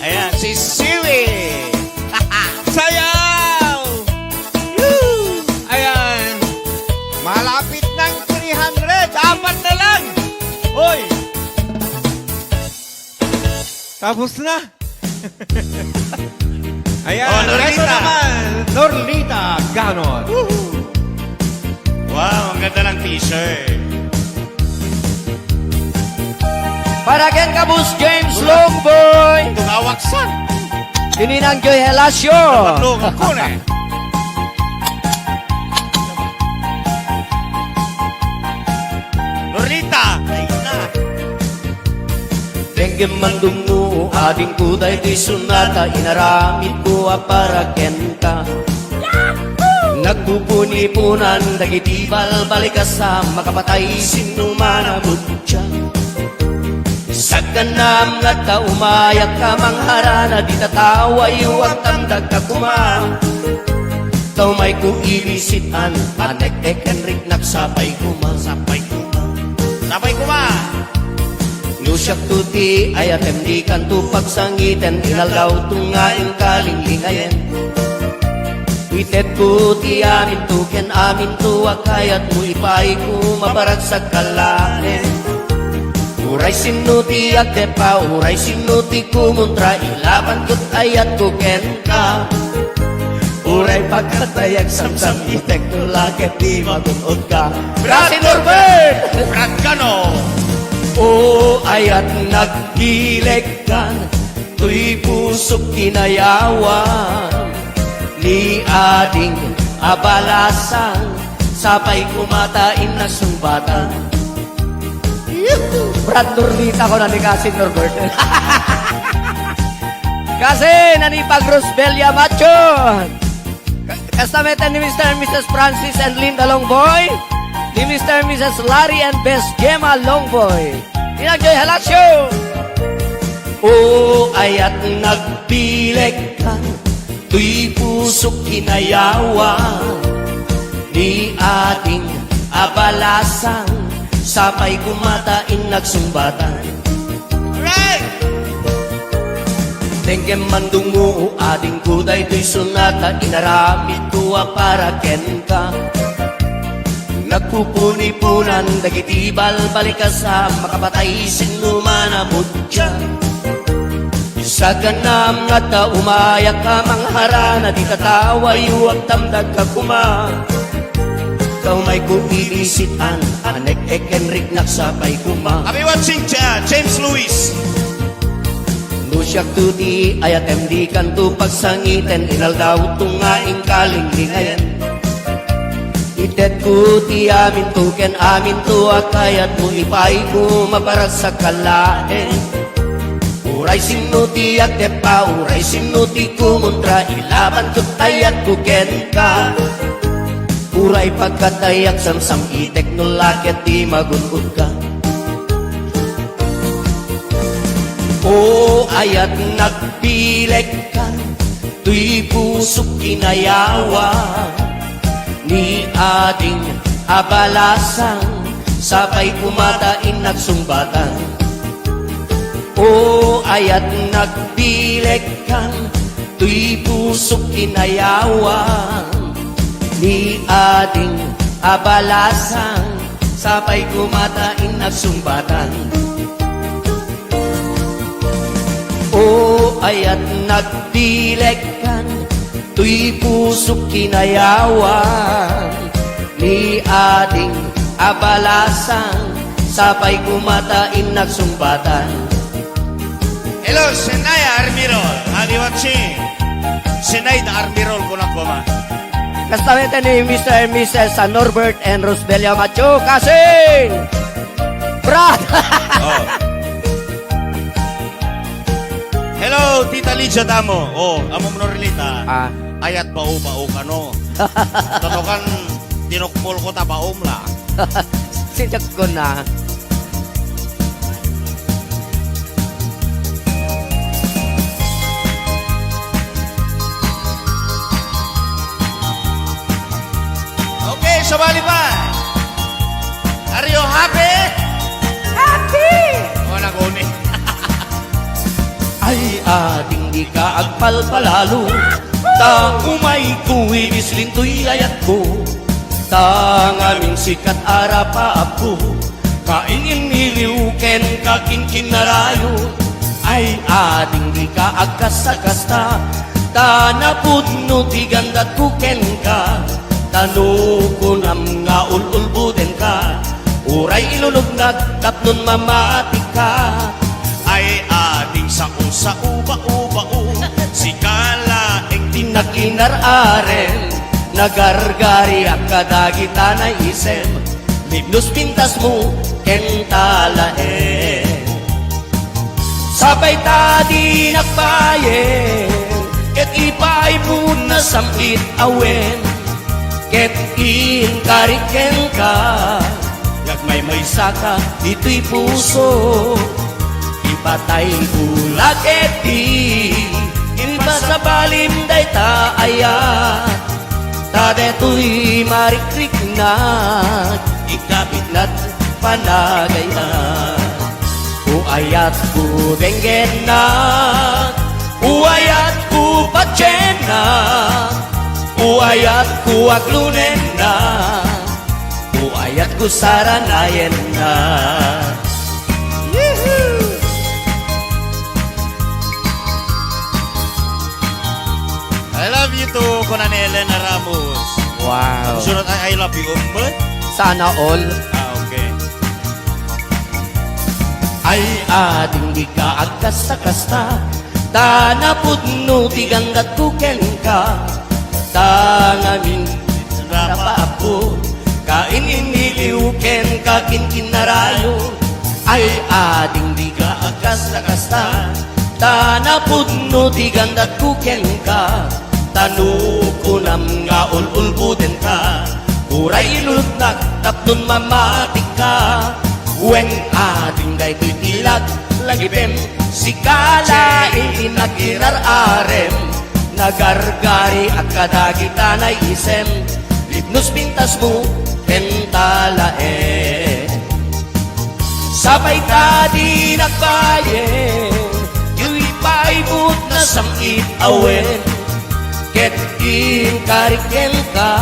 Ayan, sisiwit. Sayaw. Woo. Ayan. Malapit ng 300. Apat na lang. Hoy. Tapos na. Ayan. Oh, Norlita. Ito naman. Norlita Ganon. Wow, ang ganda ng t-shirt. Para ken kabus James Longboy. Tumawaksan. Kininang Joy Helasio. Patlong ko na. Norlita. Ayun na. Dengue mandungu ading kuday di sunata inaramit ko para kenta. Nagpupuni-punan dagitibal balik sa makapatay sinumana butya. Sa ganam nga ta umayak ka mangharana di tatawa iwag tamdag ka kumang. Tau may ku ibisitan anek Henrik nagsapay kuma. Sapay kuma. Sapay kuma. Nusyak tuti ayatem di kanto pagsangiten inaldaw tungaing kalinglingayen. Itet ko ti amin tuken amin tuwag kayat mo ipay ko mabarag sa kalahin. Uray sinuti agdepa, uray sinuti kumuntra, ilaban ko't ayat ko ken ka. Uray pagkatayag samsam itek no lakit di magunod ka. Brasi Norbert! Brad Cano. O ayat naggileg ka, tuy pusok kinayawan. Ni ading abalasan, sabay kumatain na sumbatan. Brad Norbita ko na ni Kasi Norbert. Kasi nanipag Rosbelia Macho. Kastameta ni Mr. and Mrs. Francis and Linda Longboy. Ni Mr. and Mrs. Larry and Best Gemma Longboy. Inagjoy halasyo. O ayat nagpileg ka, tuy pusok kinayawa. Ni ating abalasan, sabay kumatain nagsumbatan. Alright! Tengkem mandungu ading kuday tuy sunata, inaramid ko para ken ka. Nagpupuni-punan, dagitibal balikasa, makapatay sinumanamod siya. Sa ganam nga ta umayak ka mangharana, di tataway huwag tamdag ka kuma. Ikaw may kumilisitan, anek Henrik nagsabay kuma. I'll be watching James Lewis. Nusyak tudi ayat MD kanto pagsangiten, inal daw tungaing kalinglingayan. Itet ko ti amin to ken amin to akayat mo ipay ko maparas sa kalaen. Uray sinuti agdepa, uray sinuti kumuntra, ilaban ko't ayat ko ken ka. Uray pagkatayak samsam itek no lakit di magunod ka. O ayat nagpileg ka, tuy pusok kinayawan. Ni ating abalasan, sabay kumatain nagsumbatan. O ayat nagpileg ka, tuy pusok kinayawan. Ni ating abalasan, sabay kumatain nagsumbatan. O ayat nagpileg ka, tuy pusok kinayawan. Ni ating abalasan, sabay kumatain nagsumbatan. Hello, Senaya Armirol. I'll be watching. Senayda Armirol ko na kuma. Kastamenta ni Mr. and Mrs. Norbert and Rosbelia Macho. Kasing! Brad! Oh. Hello, Tita Lydia Damo. Oh, amo mo relita. Ayat bau-bau ka no. Tatokan tinukpol ko tabaom la. Sinyak ko na. Okay, sabali pa. Are you happy? Happy! Oh, naguni. Ay ating di ka agpalpalalo, ta umay kuwi bislintoy ayat ko. Ta ngaming sikat arapa ako, kaingin niliw ken kaking kinarayo. Ay ating di ka agkasakasta, ta napudno ti gandat ko ken ka. Tano ko nam nga ululbuden ka, uray ilulugnag tapnon mamati ka. Ay ating sa uba-uba-u, si kalaeng Tinakinararen, nagargari ang kadagita na isem, libnos pintas mo kentalaen. Sabay tadi nagbayen, ket ipay mo na sampit awen, ket iinkariken ka, yagmay-may saka ito'y puso. Ipatay ulat eti, inba sa balim day taayat, tadeto'y marikrik na, ikapit na't panagayan. Uayat ko denggen na, uayat ko patyen na, uayat ko aglunen na, uayat ko saranayen na. you to Conan Elena Ramos. Wow. Surat ay I love you, umbet? Sana all Okay. ay ating di ka agkasta-kasta. Tanapod no tigandat kuken ka. Tangamin rapa ako. Kain iniliuken kakin kinarayo. Ay ating di ka agkasta-kasta. Tanapod no tigandat kuken ka. Tanukunam nga ululbuden ka. Uray ilutnak tapnon mamatik ka. Wen ating daytoy tilag lagipem. Sikala inagirar-arem. Nagargari at kadagitanay isem. Libnos pintas mo pentalae. Sabay ka di nagbayen. Yu'y paibot na samit awen. Ket in kariken ka.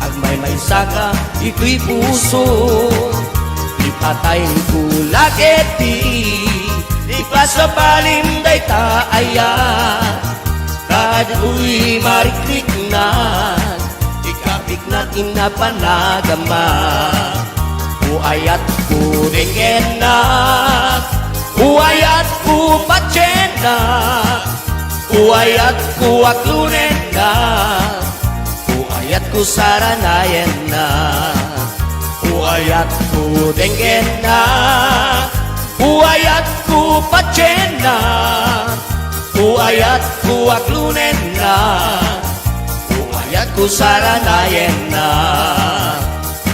Agmay-may saka ito'y puso. Ipatay ko lagit di. Ipasabalim day taaya. Kadu'y mariklik na. Ikapik na inapanagama. Uayat ko ringen na. Uayat ko patyen na. Uayat ko aklunen na. Uayat ko saranayen na. Uayat ko dengen na. Uayat ko patyen na. Uayat ko aklunen na. Uayat ko saranayen na.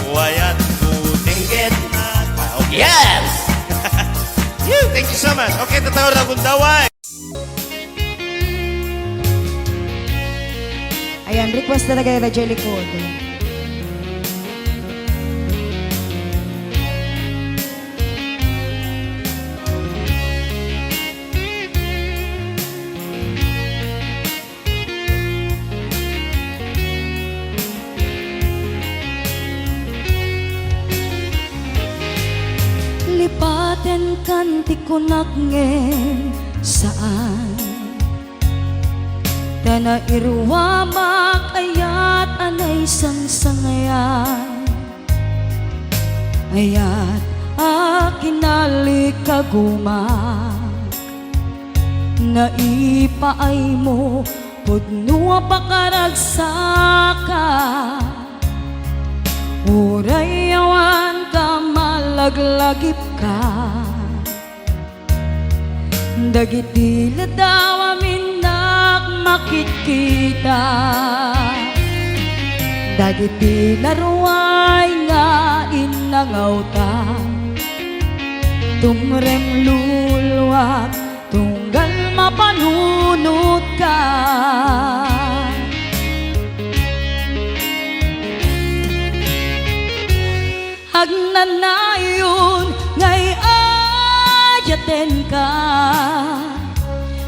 Uwayat ko Dengen na. Okay. Yes! Thank you so much. Okay, tatawag na akong daway. Ayan, request talaga yung Jelly Code. Lipaten kanti ko nakngen saan Tana irwa makayat anay sang-sangayan. Ayat akinalikagumak naipaay mo pudnua pakaragsaka. Uray awan ka malaglagip ka. Dagiti ladaw amin makikita. Dagiti naruay nga inangaw ta. Tumrem luluwak tunggal mapanunod ka. Hagnanayon ngay ayaten ka.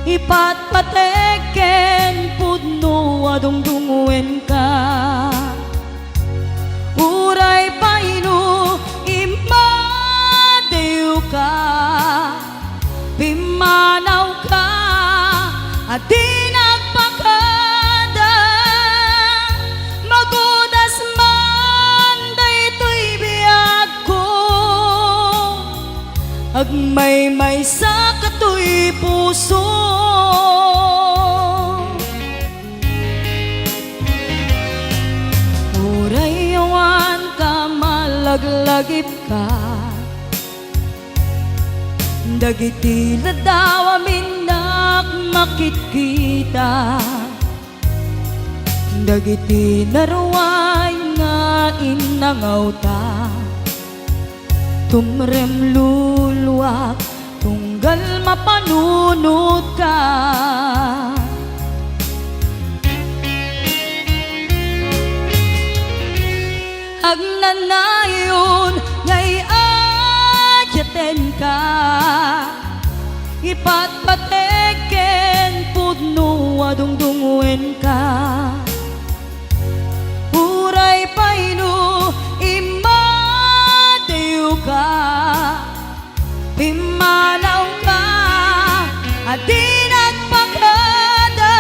Ipatpateken pudno adungdunguen ka. Uray paino imadew ka. Pimanaw ka at di nagpakada. Magudas man daytoy biyag ko. Agmay-may sa katoy puso. Uray awan ka malaglagip ka. Dagiti ladaw amin makikita. Dagiti naruay nga inangaw ta. Tumrem luluwak tunggal mapanunod ka. Hagnanayon ngay ayaten ka. Ipatpateken pudno adungdunguen ka. Uray paino imadew ka. Pimanaw ka at di nagpakada.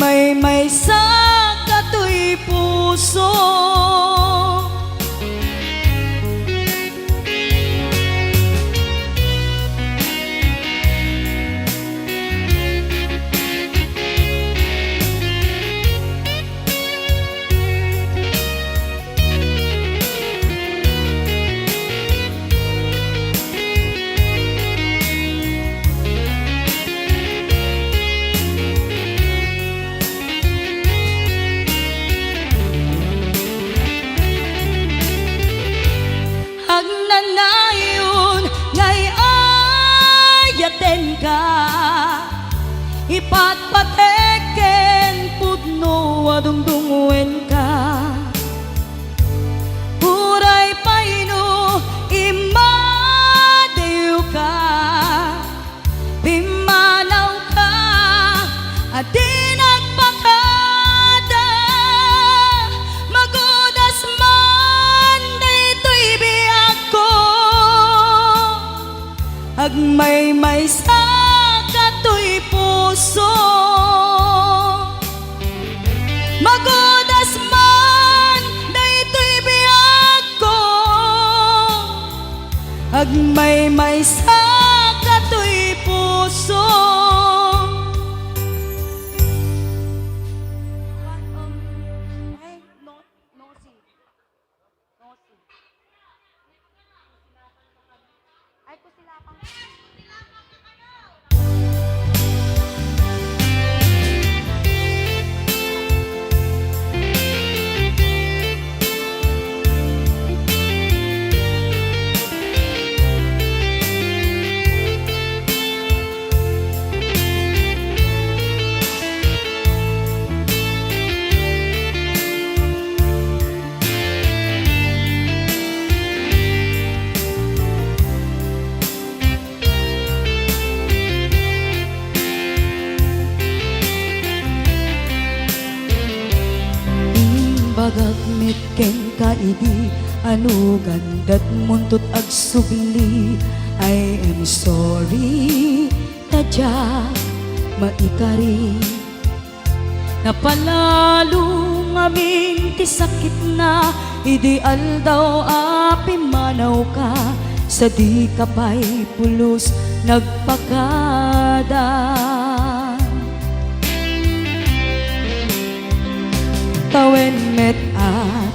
Agmay-may sa katoy puso. Agnanayon ngay ayaten ka, ipatpateken pudno adungdungwen ka. Uray paino imadayo ka, pimanaw ka, adin agpakada, magudas man daytoy biag ko. Agmay-may sa katoy puso, magudas man daytoy biag ko. Agmay-may sa katoy puso. Bagagmit ken kaidi anu gandat muntut agsubli. I am sorry tadya maikari, napalalo ngaming ti sakit na ideal daw api manaw ka, sa di kapay pulos nagpakada. Tawen met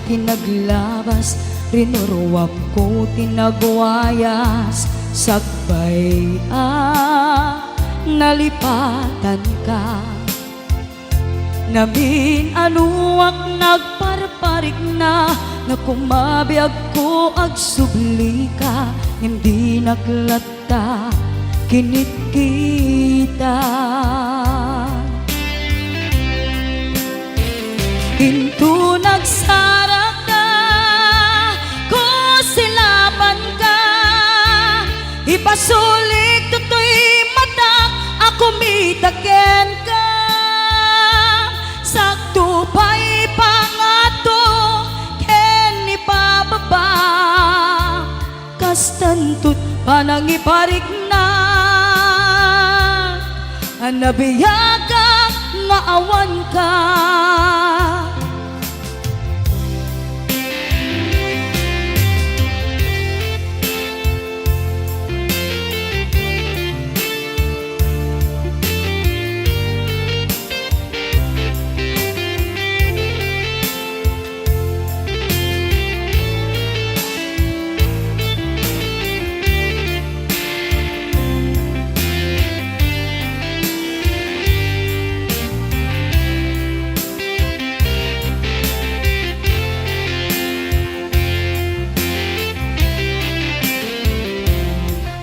tinaglabas, rinuruwap ko tinagwayas, sakbay nalipatan ka. Namin anuak nagparparik na kumabiyag ko agsubli ka, hindi naglata kinit kita. Hinto nagsarak ka, kusilapan ka, ipasulik totoy matak, ako mitaken ka. Sakto pa'y pangato, ken ipababa, kastantut panangiparik na. Anabiyaga nga awan ka.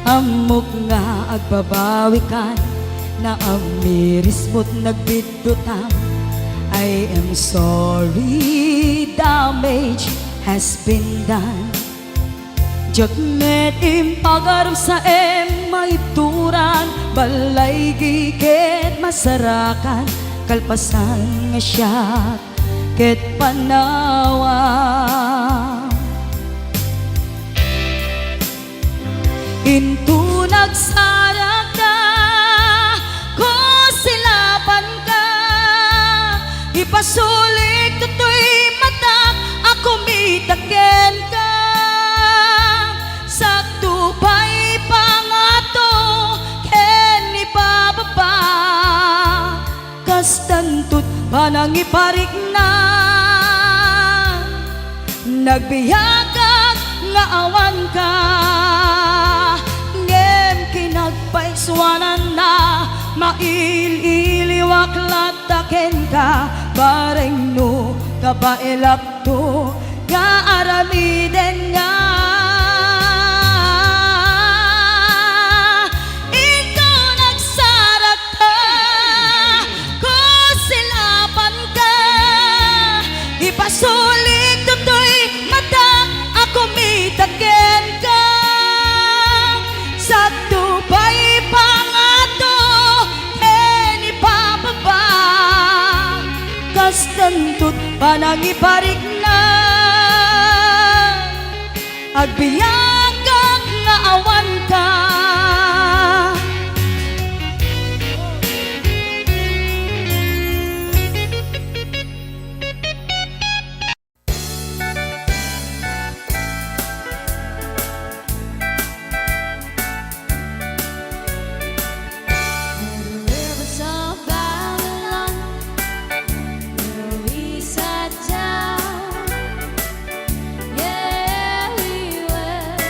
Amok nga agbabawikan, na amiris mo't nagbidutang. I am sorry, damage has been done. Jagmet impagaram sa maituran, balay giket masarakan, kalpasan nga siya ket panawa. Into nagsarak ka, kusilapan ka, panangiparik na nagbiyagag nga awan ka ngem kinagpaiswanan na maililiwak lataken ka bareng no kabailap to nga aramiden nga ikaw nagsarat ka kusilapan ka ipasulit dumdoy mata ako mitaken ka sa tubay pangato eni pababa kastantut panangiparik na agbiyagang nga awan ka Rivers of Babylon, where we sat down. Yeah, we were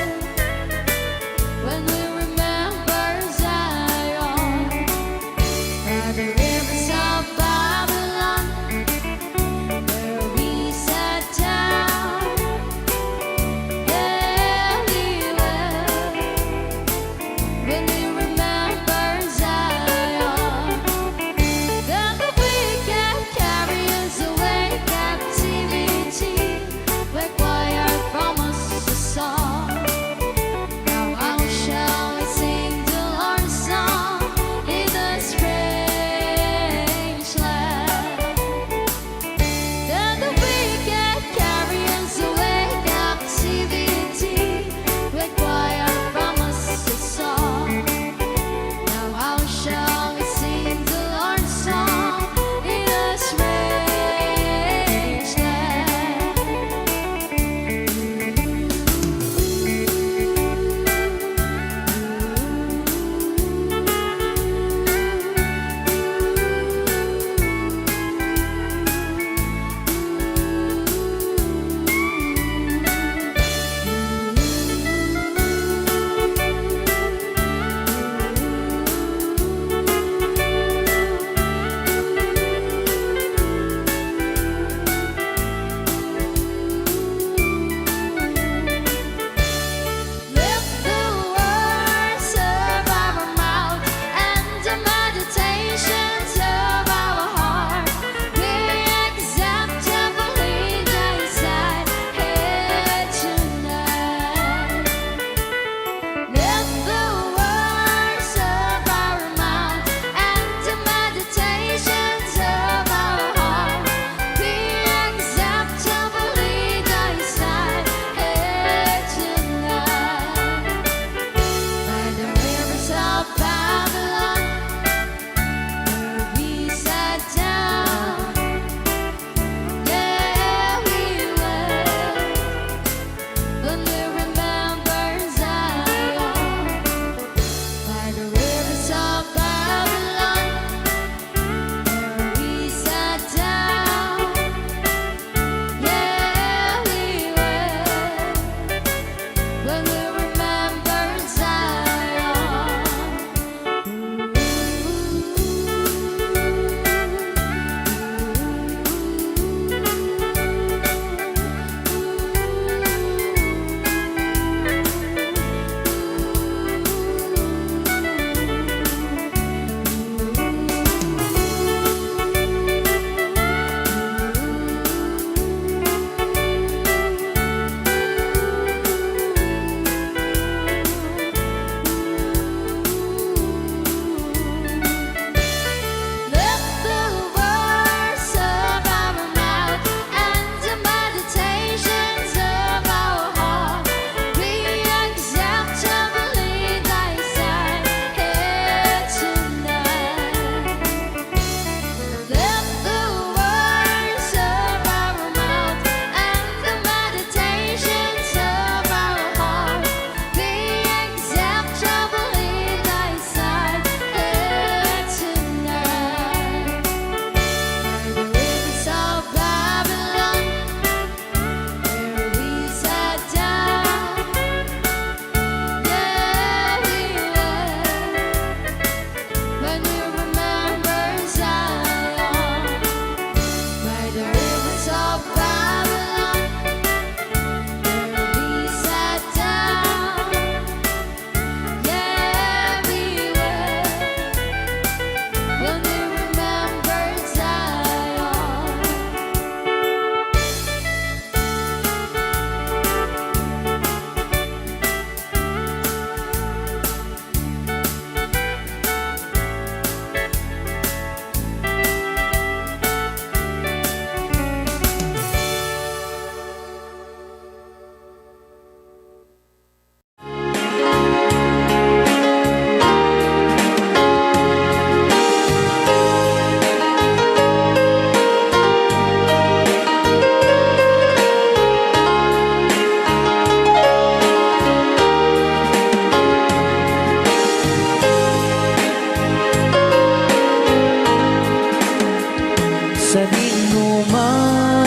sa dinuman,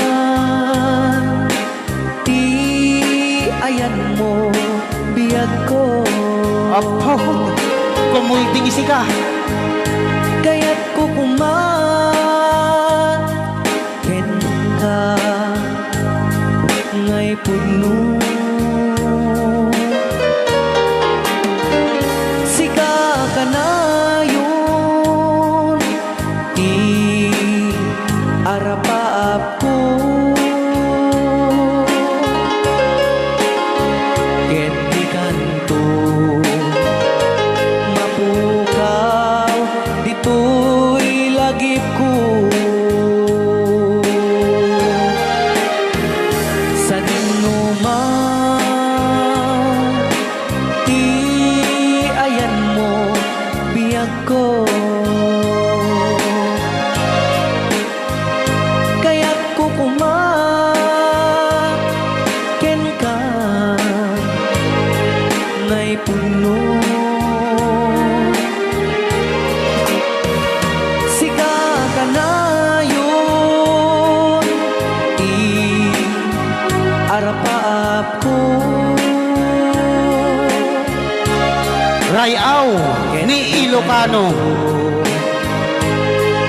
ti ayan mo biyag ko. Apo, kumulting isi ka. Kaya't kukuman ken ka ngay puno. Sika ka na yun ti arapaap ko. Ken di kanto mapukaw dito'y lagip ko. Sa dinuman, ti ayan mo biyag ko. Kaya't kukuman ken ka ngay puno. Sika ka na yun ti arapaap ko. Rayaw ni Ilocano.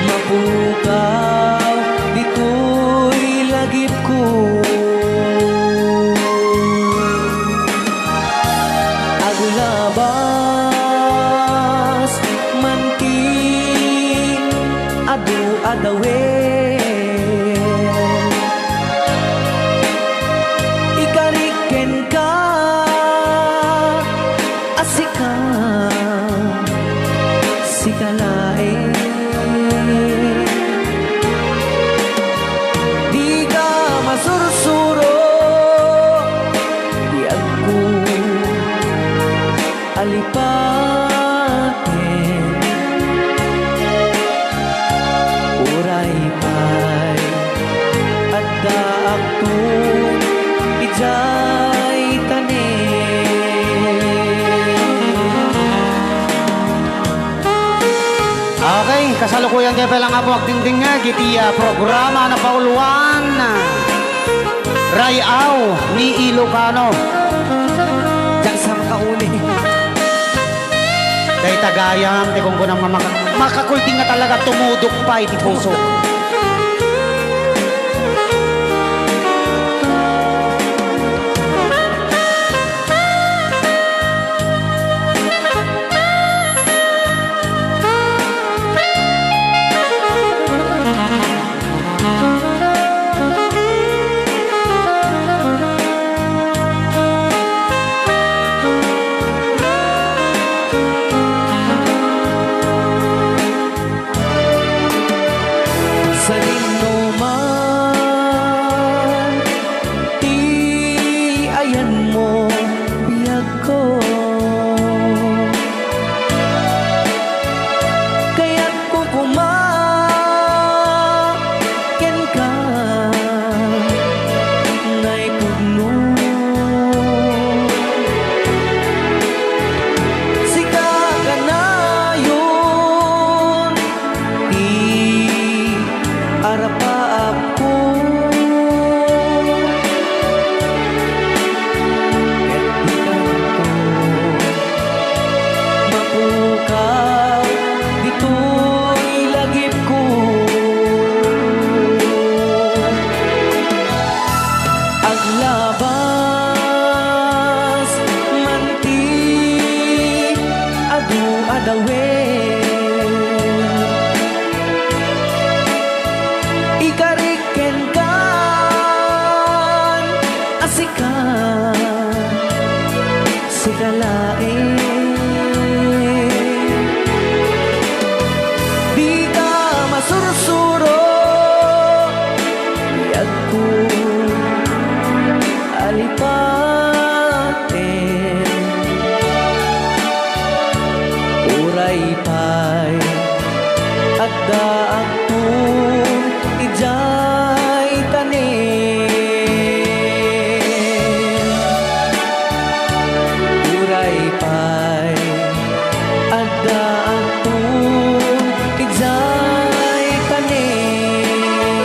Mapukaw dito'y lagip ko. Agulabas manti adu-adawen, ikariken ka asika sikalae. Di ka masursuro di ako alipatin. Uray pa'y adda ako ijay tanin. Okay, kasalukuyan kayo palang nga po agdingding nga gitiya programa na pauluan. Rayaw ni Ilocano. Diyan sa makauli. Kay tagayam, ti kung kunang makakulting nga talaga tumudok pa iti puso. Sa dinuman, ti ayan mo biyag ko. Kaya't kukuman ken ka ngay puno. Sika ka na yun ti arapaap ko. Ket di kanto mapukaw dito'y lagip ko. Aglabas manti adu-adawen, ikariken kan asika sikalae. Di ka masursuro biyag ko alipatin. Uray pa'y adda akong ijay tanin. Uray pa'y adda akong ijay tanin.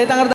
Dahil tangar